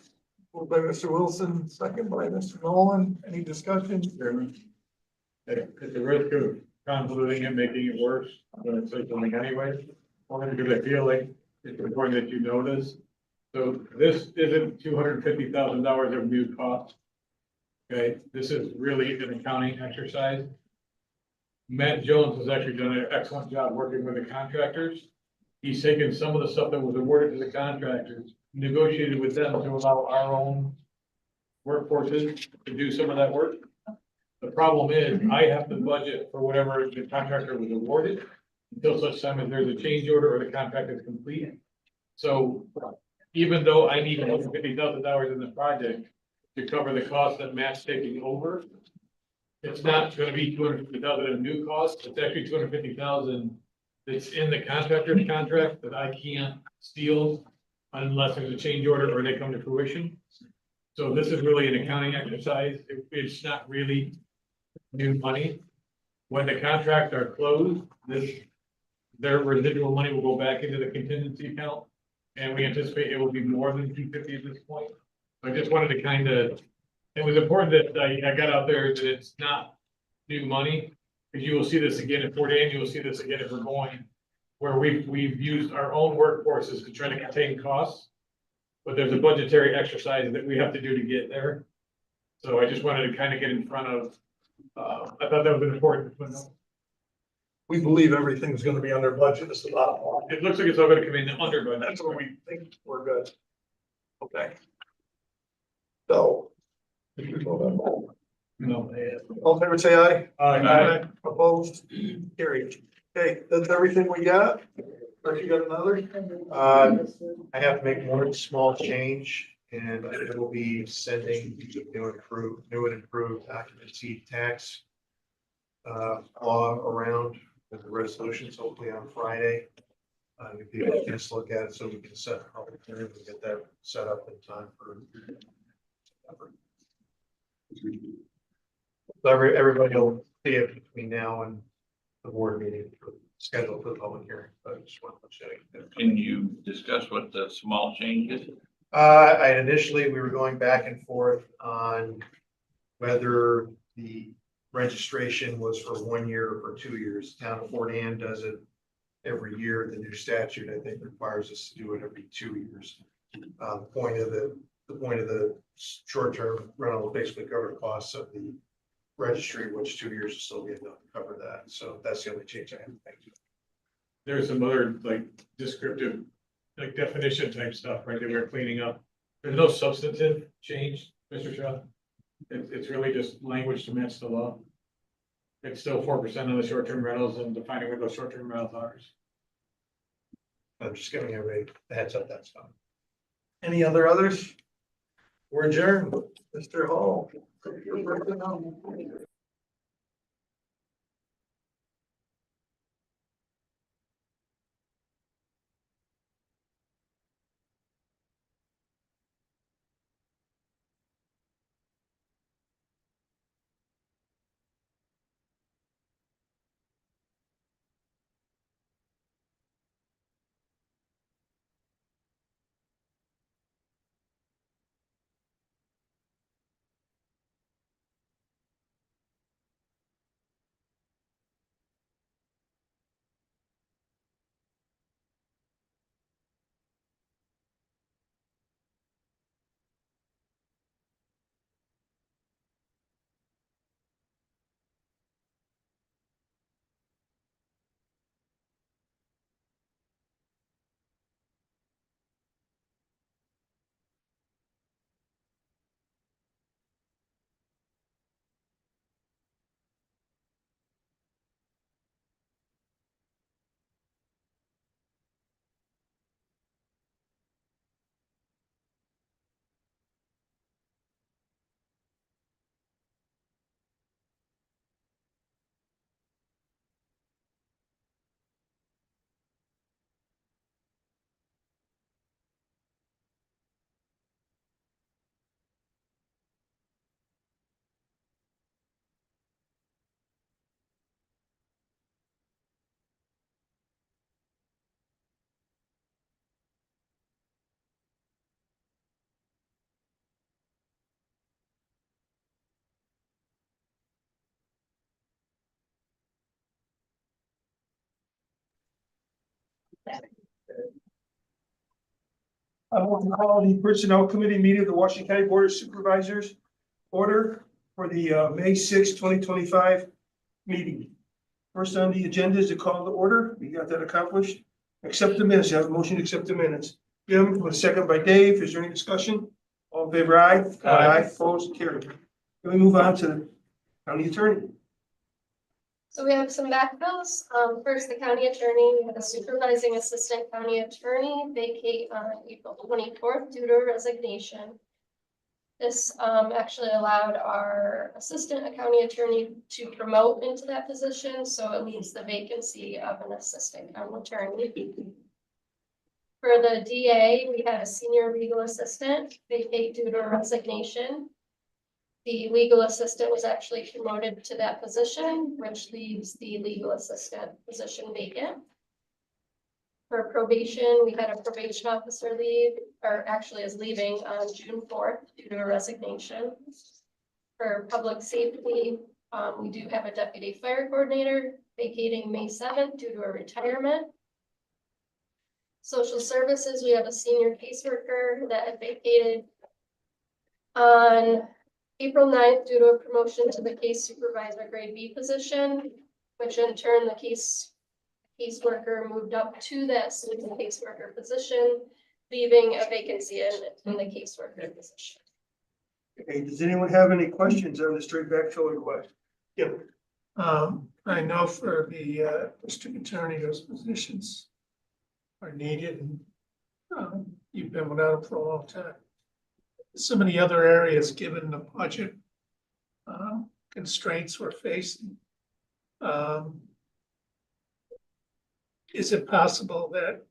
by Mr. Wilson, second by Mr. Nolan. Any discussion? Chairman. At the risk of convoluting and making it worse, I'm gonna say something anyway, only because I feel like it's important that you know this. So this isn't $250,000 of new cost. Okay, this is really an accounting exercise. Matt Jones has actually done an excellent job working with the contractors. He's taken some of the stuff that was awarded to the contractors, negotiated with them to allow our own workforces to do some of that work. The problem is, I have to budget for whatever the contractor was awarded until such time as there's a change order or the contract is complete. So even though I need $150,000 in the project to cover the cost that Matt's taking over, it's not gonna be $250,000 in new costs. It's actually $250,000 that's in the contractor's contract that I can't steal unless there's a change order or they come to fruition. So this is really an accounting exercise. It's not really new money. When the contracts are closed, their residual money will go back into the contingency account. And we anticipate it will be more than 250 at this point. So I just wanted to kind of, it was important that I got out there that it's not new money. Because you will see this again at Fort Ann, you will see this again at Burgoyne, where we've used our own workforces to try to contain costs. But there's a budgetary exercise that we have to do to get there. So I just wanted to kind of get in front of, I thought that was important. We believe everything's gonna be under budget, is the bottom line. It looks like it's all gonna come in under budget. That's what we think, we're good. Okay. So. No. All in favor, say aye. Aye. Opposed, carried. Okay, that's everything we got. Or you got another? I have to make one small change and it will be sending new and improved occupancy tax law around with the resolutions hopefully on Friday. If you just look at it so we can set a public hearing and get that set up in time for. So everybody will see it between now and the board meeting scheduled for the public hearing, but I just want to show you. Can you discuss what the small change is? Initially, we were going back and forth on whether the registration was for 1 year or for 2 years. Town of Fort Anne does it every year. The new statute, I think, requires us to do it every 2 years. The point of the short-term rental will basically cover the costs of the registry, which 2 years is still be enough to cover that. So that's the only change I have to make. There's some other like descriptive, like definition type stuff, right, that we're cleaning up. There's no substantive change, Mr. Shaw. It's really just language to match the law. It's still 4% on the short-term rentals and defining what those short-term rentals are. I'm just giving everybody a heads up, that's fine. Any others? We're adjourned. Mr. Hall. I want to call the Personnel Committee meeting of the Washington County Board of Supervisors order for the May 6, 2025 meeting. First on the agenda is to call the order. We got that accomplished. Accept the minutes. You have a motion to accept the minutes. Jim, with a second by Dave. Is there any discussion? All in favor, aye? Aye. Opposed, carried. Then we move on to the county attorney. So we have some backfills. First, the county attorney, we had a supervising assistant county attorney vacate on April 24th due to resignation. This actually allowed our assistant county attorney to promote into that position, so it leaves the vacancy of an assistant county attorney. For the DA, we had a senior legal assistant vacate due to resignation. The legal assistant was actually promoted to that position, which leaves the legal assistant position vacant. For probation, we had a probation officer leave, or actually is leaving on June 4th due to a resignation. For public safety, we do have a deputy fire coordinator vacating May 7th due to a retirement. Social services, we have a senior caseworker that had vacated on April 9th due to a promotion to the case supervisor grade B position, which in turn the caseworker moved up to that senior caseworker position, leaving a vacancy in the caseworker position. Okay, does anyone have any questions on the straight backfill request? Yeah, I know for the district attorney, those positions are needed and you've been without them for a long time. Some of the other areas, given the budget constraints we're facing, is it possible that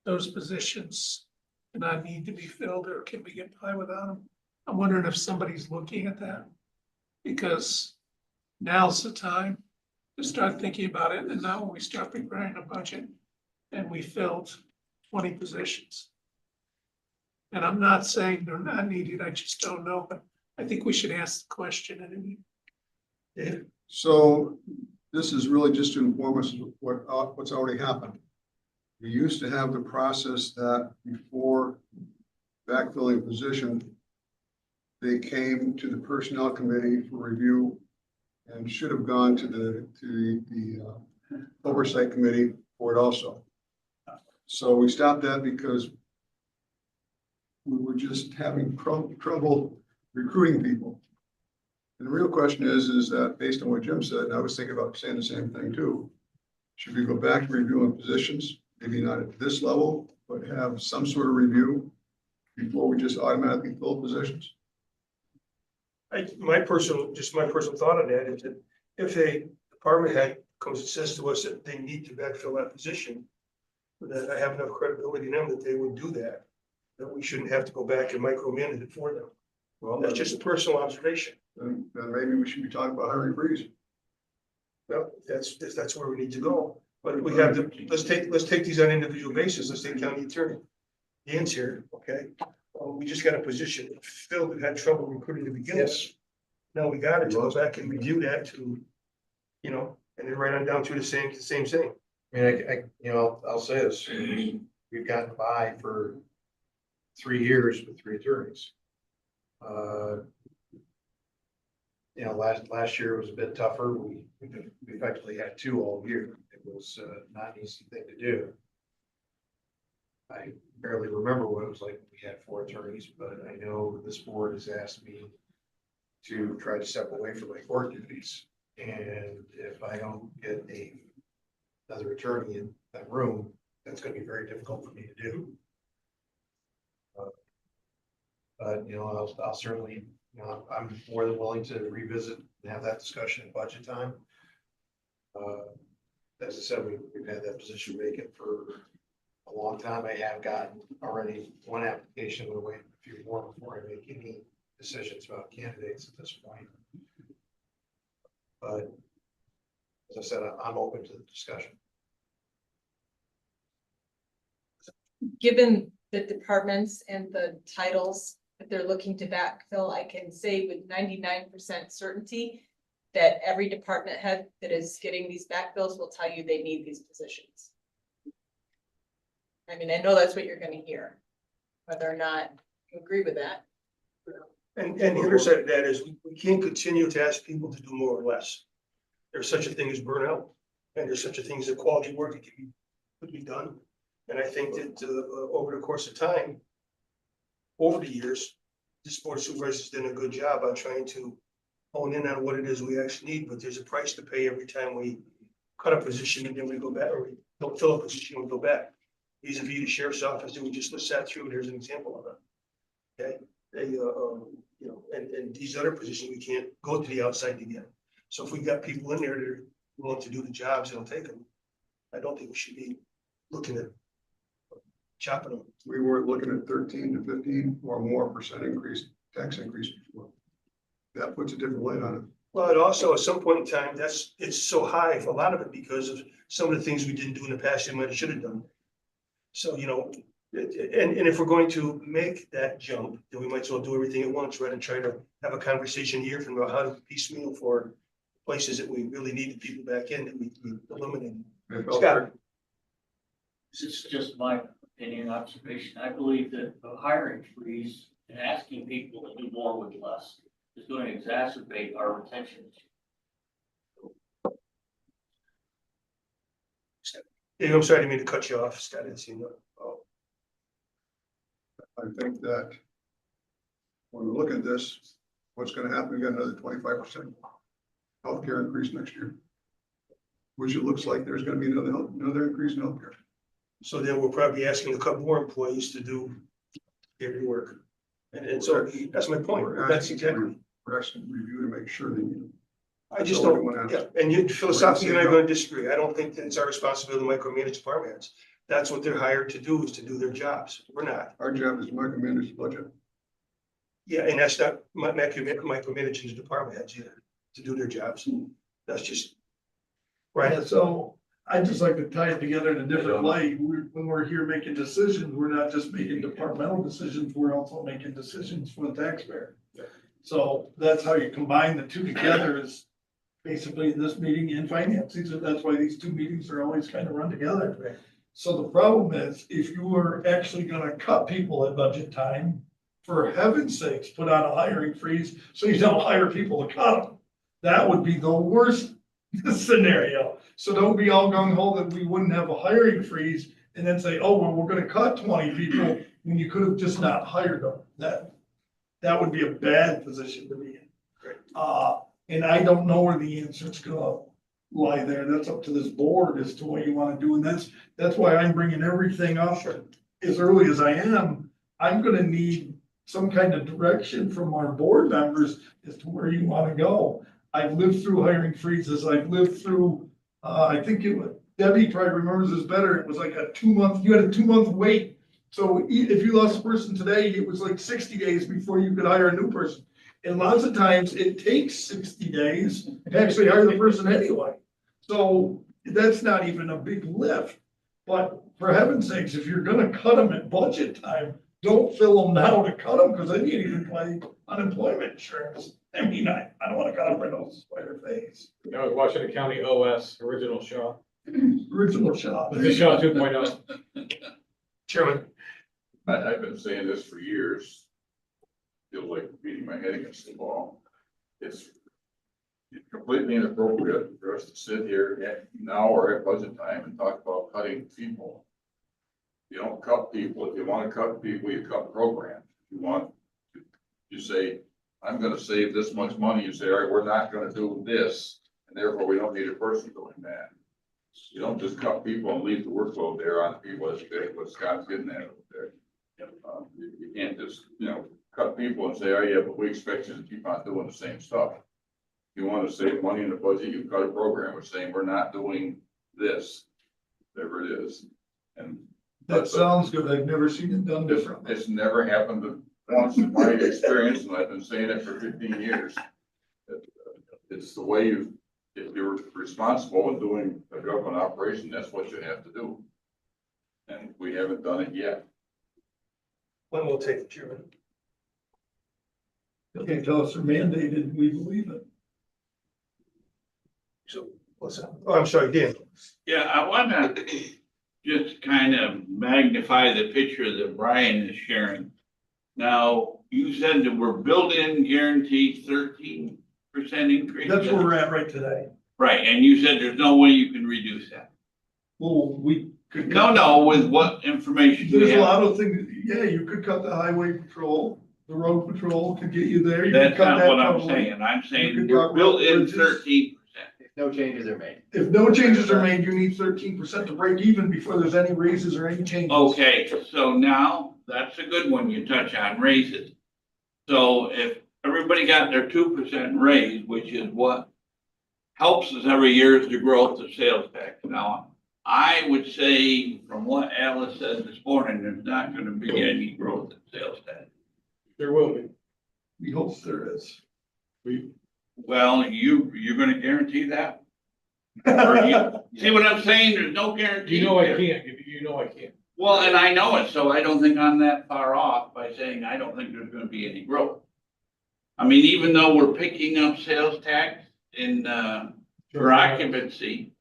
those positions do not need to be filled, or can we get by without them? I'm wondering if somebody's looking at that, because now's the time to start thinking about it, and now when we start preparing a budget and we filled 20 positions. And I'm not saying they're not needed, I just don't know, but I think we should ask the question anyway. So this is really just to inform us of what's already happened. We used to have the process that before backfilling a position, they came to the personnel committee for review and should have gone to the oversight committee for it also. So we stopped that because we were just having trouble recruiting people. And the real question is that based on what Jim said, and I was thinking about saying the same thing too, should we go back to reviewing positions? Maybe not at this level, but have some sort of review before we just automatically fill positions? my personal thought on that is that if a department head comes and says to us that they need to backfill that position, that I have enough credibility in them that they would do that, that we shouldn't have to go back and micromanage it for them. Well, That's just a personal observation. then maybe we should be talking about hiring freeze. Well, that's where we need to go. But we have to, let's take these on an individual basis. Let's take county attorney. Dan's here, okay? We just got a position filled, we had trouble recruiting to begin with. Now we got it to go back and review that to, you know, and then right on down to the same thing. I mean, I'll say this, we've gotten by for 3 years with 3 attorneys. Last year was a bit tougher. We effectively had 2 all year. It was not an easy thing to do. I barely remember what it was like when we had 4 attorneys, but I know this board has asked me to try to step away from my court duties. And if I don't get another attorney in that room, that's going to be very difficult for me to do. But, I'll certainly, I'm more than willing to revisit and have that discussion at budget time. As I said, we've had that position vacant for a long time. I have gotten already 1 application. We'll wait a few more before I make any decisions about candidates at this point. But as I said, I'm open to the discussion. Given the departments and the titles that they're looking to backfill, I can say with 99% certainty that every department head that is getting these backfills will tell you they need these positions. I mean, I know that's what you're gonna hear, whether or not you agree with that. And the other side of that is we can't continue to ask people to do more or less. There's such a thing as burnout, and there's such a thing as a quality work that could be done. And I think that over the course of time, over the years, this board of supervisors did a good job on trying to hone in on what it is we actually need, but there's a price to pay every time we cut a position and then we go back, or we don't fill a position and we go back. Vis-a-vis the sheriff's office that we just sat through, here's an example of it. Okay, and these other positions, we can't go to the outside again. So if we've got people in there that are willing to do the jobs, they'll take them. I don't think we should be looking at chopping them. We weren't looking at 13 to 15 or more % increase, tax increase before. That puts a different light on it. Well, and also at some point in time, it's so high for a lot of it because of some of the things we didn't do in the past and might have should have done. So, and if we're going to make that jump, then we might as well do everything at once, rather than try to have a conversation here from how to piecemeal for places that we really need the people back in that we eliminated. Scott. This is just my opinion, observation. I believe that the hiring freeze and asking people to do more with less is going to exacerbate our retention issue. Yeah, I'm sorry, I didn't mean to cut you off, Scott. I didn't see that. Oh. I think that when we look at this, what's gonna happen, we got another 25% healthcare increase next year. Which it looks like there's gonna be another increase in healthcare. So then we'll probably be asking a couple more employees to do every work. And so that's my point. We're That's asking exactly. We're asking review to make sure that. I just don't, yeah, and you philosophically, and I'm gonna disagree. I don't think that it's our responsibility to micromanage department heads. That's what they're hired to do, is to do their jobs. We're not. Our job is to micromanage the budget. Yeah, and that's not micromanaging the department heads either, to do their jobs. That's just. Right, Yeah, so I just like to tie it together in a different light. When we're here making decisions, we're not just making departmental decisions, we're also making decisions for the taxpayer. So that's how you combine the two together, is basically in this meeting in finance. That's why these two meetings are always kind of run together. So the problem is, if you are actually gonna cut people at budget time, for heaven's sakes, put out a hiring freeze, so you don't hire people to cut them. That would be the worst scenario. So don't be all gung ho that we wouldn't have a hiring freeze and then say, oh, well, we're gonna cut 20 people when you could have just not hired them. That would be a bad position to be in. And I don't know where the answer's gonna lie there. That's up to this board as to what you wanna do. And that's why I'm bringing everything up as early as I am. I'm gonna need some kind of direction from our board members as to where you wanna go. I've lived through hiring freezes. I've lived through, I think it was, Debbie probably remembers this better. It was like you had a 2 month wait. So if you lost a person today, it was like 60 days before you could hire a new person. And lots of times it takes 60 days to actually hire the person anyway. So that's not even a big lift. But for heaven's sakes, if you're gonna cut them at budget time, don't fill them now to cut them, because then you even pay unemployment insurance. I mean, I don't wanna cut them right off the spider face. I was Washington County OS, original Shaw. Original shop. The Shaw 2.0. Chairman. I've been saying this for years. Feels like beating my head against the wall. It's completely inappropriate for us to sit here now or at budget time and talk about cutting people. You don't cut people. If you want to cut people, you cut programs. If you want, you say, I'm gonna save this much money. You say, all right, we're not gonna do this, and therefore we don't need a person doing that. You don't just cut people and leave the workload there on people. That's what Scott's getting at over there. You can't just, cut people and say, oh yeah, but we expect you to keep on doing the same stuff. If you want to save money in the budget, you cut a program. We're saying we're not doing this, whatever it is. And that sounds good. I've never seen it done differently. It's never happened once in my experience, and I've been saying it for 15 years. It's the way if you're responsible in doing a government operation, that's what you have to do. And we haven't done it yet. When we'll take it, Chairman. You can't tell us they're mandated, we believe it. So, what's that? Oh, I'm sorry, Dan. Yeah, I wanna just kind of magnify the picture that Brian is sharing. Now, you said that we're built-in guaranteed 13% increase. That's where we're at right today. Right, and you said there's no way you can reduce that. Well, we could. No, with what information we There's a have. lot of things, yeah, you could cut the highway patrol, the road patrol could get you there. You could That's cut not that what I'm probably. saying. I'm You saying could we're cut built in road bridges. 13%. No changes are made. If no changes are made, you need 13% to break even before there's any raises or any changes. Okay, so now that's a good one you touch on, raises. So if everybody got their 2% raise, which is what helps us every year, is the growth of sales tax. Now, I would say from what Alice said this morning, there's not gonna be any growth in sales tax. There will be. We hope there is. Well, you're gonna guarantee that? Or see what I'm saying? There's no guarantee. You know I there. can't, you know I can't. Well, and I know it, so I don't think I'm that far off by saying I don't think there's gonna be any growth. I mean, even though we're picking up sales tax in, for occupancy,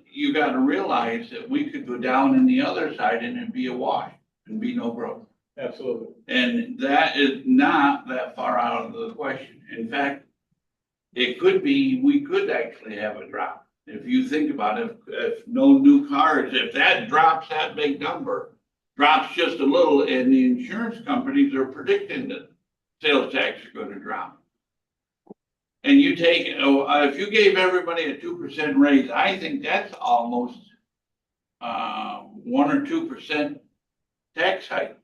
you gotta realize that we could go down in the other side and it'd be a wash and be no growth. Absolutely. And that is not that far out of the question. In fact, it could be, we could actually have a drop. If you think about it, if no new cars, if that drops, that big number drops just a little, and the insurance companies are predicting that sales tax are gonna drop. And you take, if you gave everybody a 2% raise, I think that's almost 1 or 2% tax hike.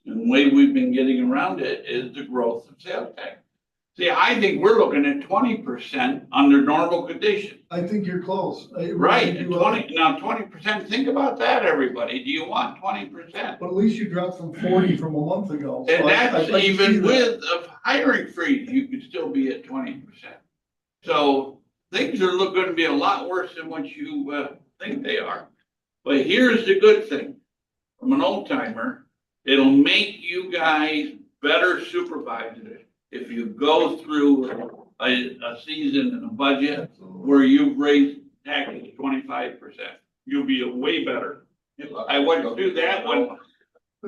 And the way we've been getting around it is the growth of sales tax. See, I think we're looking at 20% under normal conditions. I think you're close. Right, and 20%, think about that, everybody. Do you want 20%? But at least you dropped from 40 from a month ago. So And that's I can see even that. with a hiring freeze, you could still be at 20%. So things are gonna be a lot worse than what you think they are. But here's the good thing, from an old timer, it'll make you guys better supervisors if you go through a season and a budget where you've raised taxes 25%. You'll be way better. I went through that one,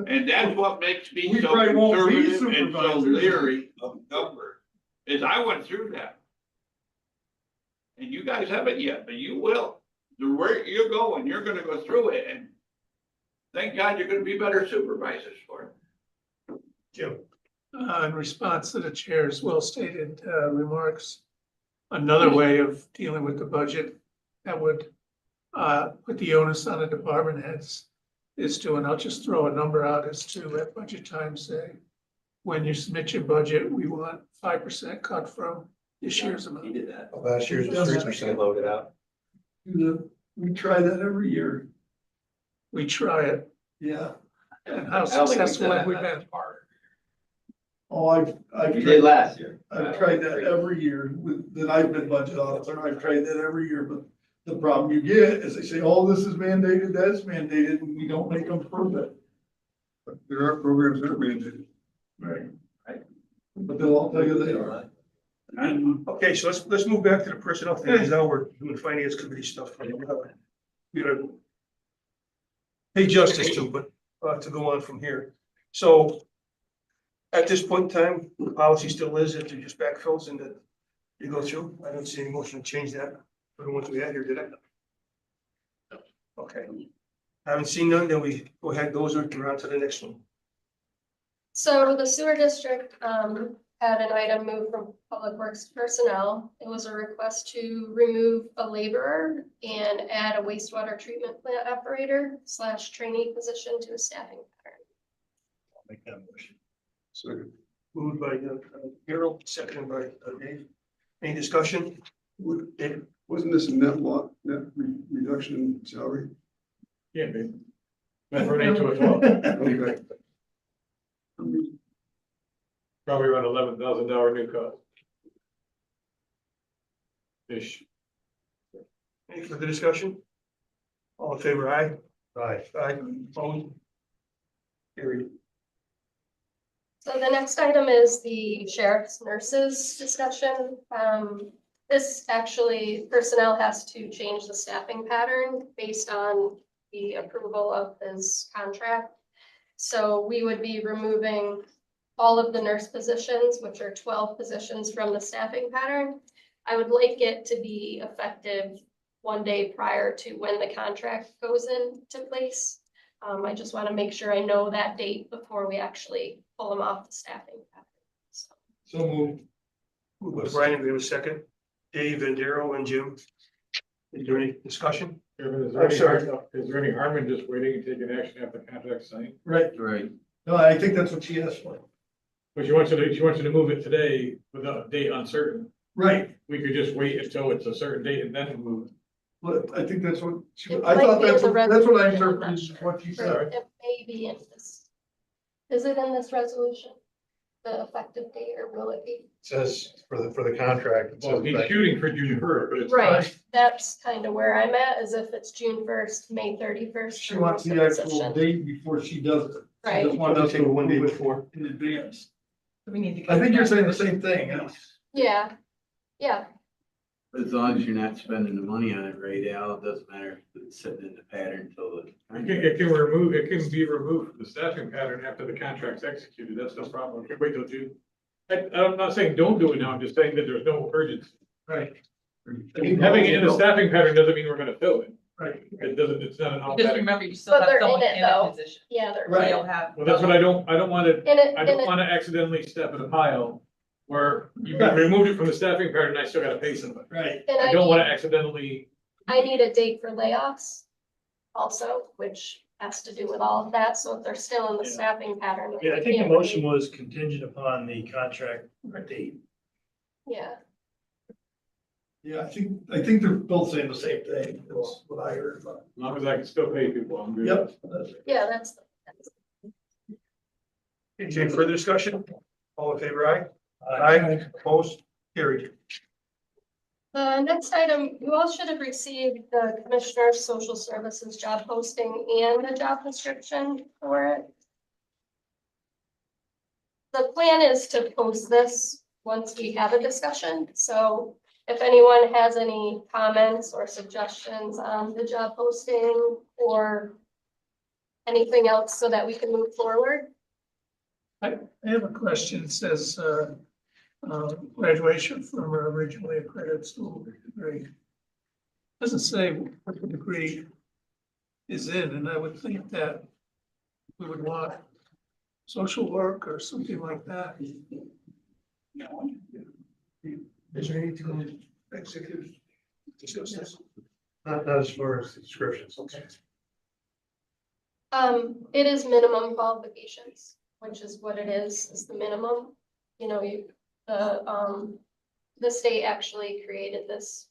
and that's what makes me We so probably won't be conservative and so supervisors. leery of numbers, is I went through that. And you guys haven't yet, but you will. The where you're going, you're gonna go through it, and thank God you're gonna be better supervisors for it. Jim. In response to the chair's well-stated remarks, another way of dealing with the budget that would put the onus on the department heads is to, and I'll just throw a number out, is to at budget time say, when you submit your budget, we want 5% cut from this year's amount. He did that. Last year's was 3%. Loaded out. We try that every year. We try it, Yeah. and how I don't think we successful said have we that been? Oh, I've You tried, did last year. I've tried that every year that I've been budget officer. I've tried that every year, but the problem you get is they say, oh, this is mandated, that's mandated, and we don't make them prove it. But there are programs that are mandated. Right. But they'll all tell you they are. Okay, so let's move back to the personnel thing, because now we're doing finance committee stuff. We gotta pay justice to, but to go on from here. So at this point in time, the policy still is that it just backfills and that you go through. I don't see any motion to change that for the ones we had here, did I? Okay. Haven't seen none, then we go ahead, those are, we're on to the next one. So the sewer district had an item moved from public works personnel. It was a request to remove a laborer and add a wastewater treatment plant operator / trainee position to a staffing pattern. I'll make that motion. Second. Moved by Harold, seconded by Dave. Any discussion? Dave? Wasn't this a net reduction in salary? Yeah, babe. Went from 8 to a 12, Okay. probably around $11,000 new cost. Ish. Any further discussion? All in favor, aye? Aye. Aye, opposed? Carried. So the next item is the sheriff's nurses discussion. This actually, personnel has to change the staffing pattern based on the approval of his contract. So we would be removing all of the nurse positions, which are 12 positions from the staffing pattern. I would like it to be effective 1 day prior to when the contract goes into place. I just want to make sure I know that date before we actually pull them off the staffing pattern. So moved. Moved by Brian, we have a second. Dave and Daryl and Jim. Is there any discussion? Is I'm sorry. there any harm in just waiting and taking action after the contract's signed? Right. Right. No, I think that's what she asked for. But she wants you to move it today without a date uncertain. Right. We could just wait until it's a certain date and then move it. But I think that's what, It I might thought be in that's the what I resolution, I'm interpreted not is sure. what you said. It may be in this. Is it in this resolution? The effective date, or will it be? Says for the contract. Well, he's shooting for June 1st, but it's. Right, that's kind of where I'm at, is if it's June 1st, May 31st. She wants the actual date before she does it. She Right. just wanted us to Take it 1 day move it before. in advance. We need to. I think you're saying the same thing. Yeah, yeah, As long as you're not spending the money on it right now, it doesn't matter if it's sitting in the pattern until the. It can be removed from the staffing pattern after the contract's executed. That's no problem. It can wait till June. I'm not saying don't do it now. I'm just saying that there's no urgency. Right. Having it in the staffing pattern doesn't mean we're gonna fill it. Right. It doesn't, it's not an Because automatic. remember, you still But have they're in someone it, in a though. position. Yeah, they're. Right. You'll have. Well, that's what I don't want to, In it, I in don't it, want to accidentally step in a pile where you removed it from the staffing pattern and I still gotta pay somebody. Right. and I don't want to accidentally, I need a date for layoffs also, which has to do with all of that. So if they're still in the Yeah. staffing pattern. Yeah, I think the can't motion really- was contingent upon the contract date. Yeah, Yeah, I think they're both saying the same thing, is what I heard. as long as I can still pay people, I'm good. Yep. yeah, that's. Any further discussion? All in favor, aye? Aye, opposed, carried. The next item, you all should have received the Commissioner's Social Services job posting and the job description for it. The plan is to post this once we have a discussion, so if anyone has any comments or suggestions on the job posting or anything else so that we can move forward. I have a question. It says, graduation from a regionally accredited school degree. Doesn't say what the degree is in, and I would think that we would want social work or something like that. Is there any to execute, discuss this? Not as far as descriptions. Okay. It is minimum qualifications, which is what it is the minimum. You know, the state actually created this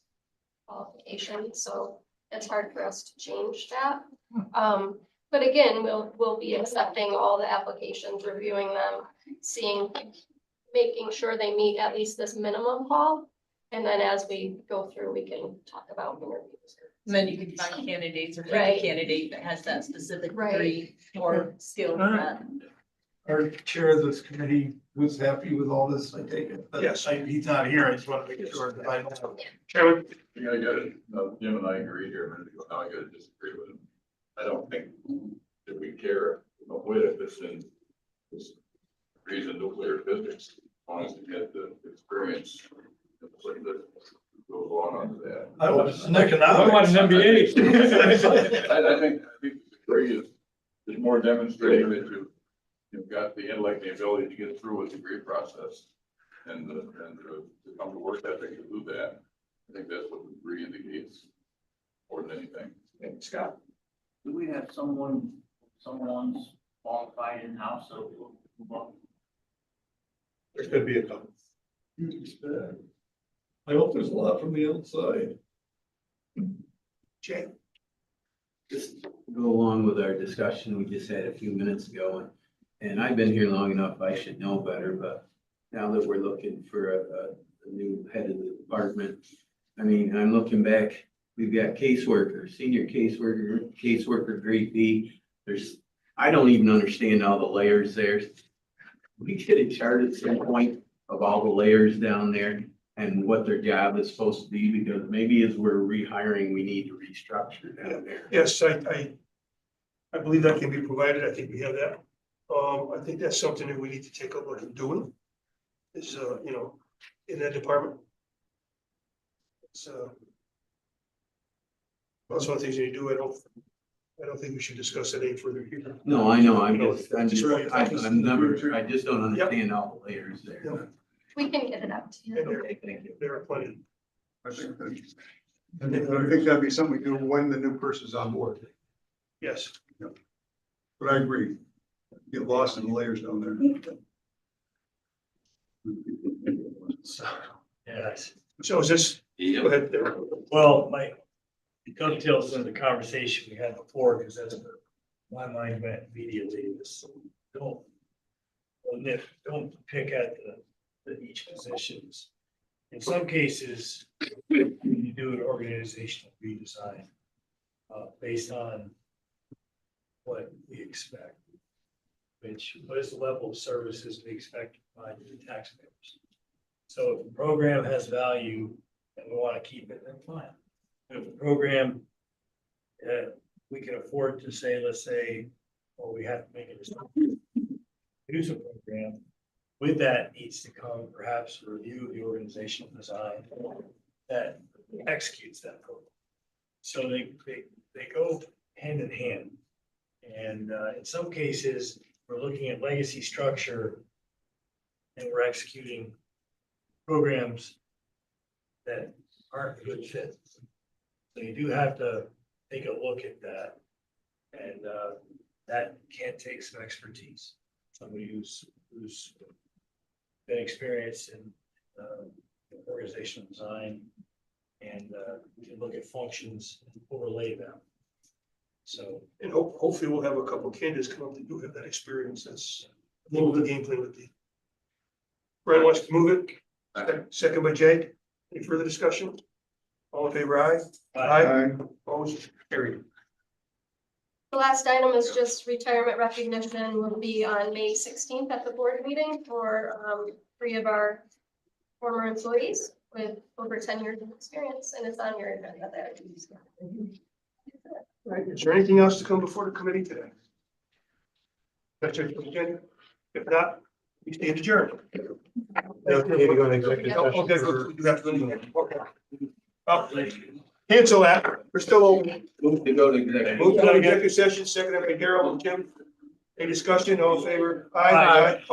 qualification, so it's hard for us to change that. But again, we'll be accepting all the applications, reviewing them, seeing, making sure they meet at least this minimum qual. And then as we go through, we can talk about interviews. And then you can find candidates or pick Right. a candidate that has that specific Right. degree or skill set. Our chair of this committee was happy with all this, I take it. But Yes. He's not here, I just want to make sure that I know. Chairman? Yeah, I got it. Jim and I agreed here a minute ago. Now I gotta disagree with him. I don't think that we care a whit if it's in this reason nuclear physics, as long as we get the experience. Like that goes along on that. I was an I want an economics. MBA. I think the degree is more demonstrating that you've got the intellect, the ability to get through a degree process. And to come to work ethic to do that. I think that's what the degree indicates more than anything. Scott? Do we have someone's qualified in-house, so we'll move on? There could be a couple. I hope there's a lot from the outside. Jay? Just go along with our discussion we just had a few minutes ago, and I've been here long enough, I should know better, but now that we're looking for a new head of the department, I mean, I'm looking back, we've got caseworker, senior caseworker grade B. I don't even understand all the layers there. We get a chart at some point of all the layers down there and what their job is supposed to be, because maybe as we're rehiring, we need to restructure down there. Yes, I believe that can be provided. I think we have that. I think that's something that we need to take a look at doing. Is, in that department. So. That's one of the things you do. I don't think we should discuss that any further here. No, I know, I just don't understand all the layers there. We can get it out to you. Okay, thank you. There are plenty. I think that'd be something we do when the new person's on board. Yes. But I agree. Get lost in the layers down there. Yes. So is this, go ahead there. Well, it dovetails into the conversation we had before, because that's where my mind went immediately, is don't pick at each positions. In some cases, you do an organizational redesign based on what we expect, what is the level of services we expect to provide to the taxpayers. So if the program has value and we want to keep it, then fine. If the program, we can afford to say, let's say, well, we have to make a decision. Use a program. With that needs to come perhaps a review of the organizational design that executes that program. So they go hand in hand. And in some cases, we're looking at legacy structure and we're executing programs that aren't a good fit. So you do have to take a look at that. And that can take some expertise. Somebody who's been experienced in organizational design and we can look at functions and overlay them. So. And hopefully we'll have a couple of candidates come up that do have that experience. That's what the game plan would be. Brian wants to move it. Second by Jake. Any further discussion? All in favor, aye? Aye. Opposed, carried. The last item is just retirement recognition will be on May 16th at the board meeting for 3 of our former employees with over 10 years of experience, and it's on your agenda there. Right, is there anything else to come before the committee today? That's it, again. If not, we stand adjourned. Maybe go into executive session. Okay, good. You have to leave. Okay. Oh, cancel that. We're still open. Move to go to executive. Move to executive session, second by Darrell and Tim. Any discussion, all in favor? Aye. Opposed?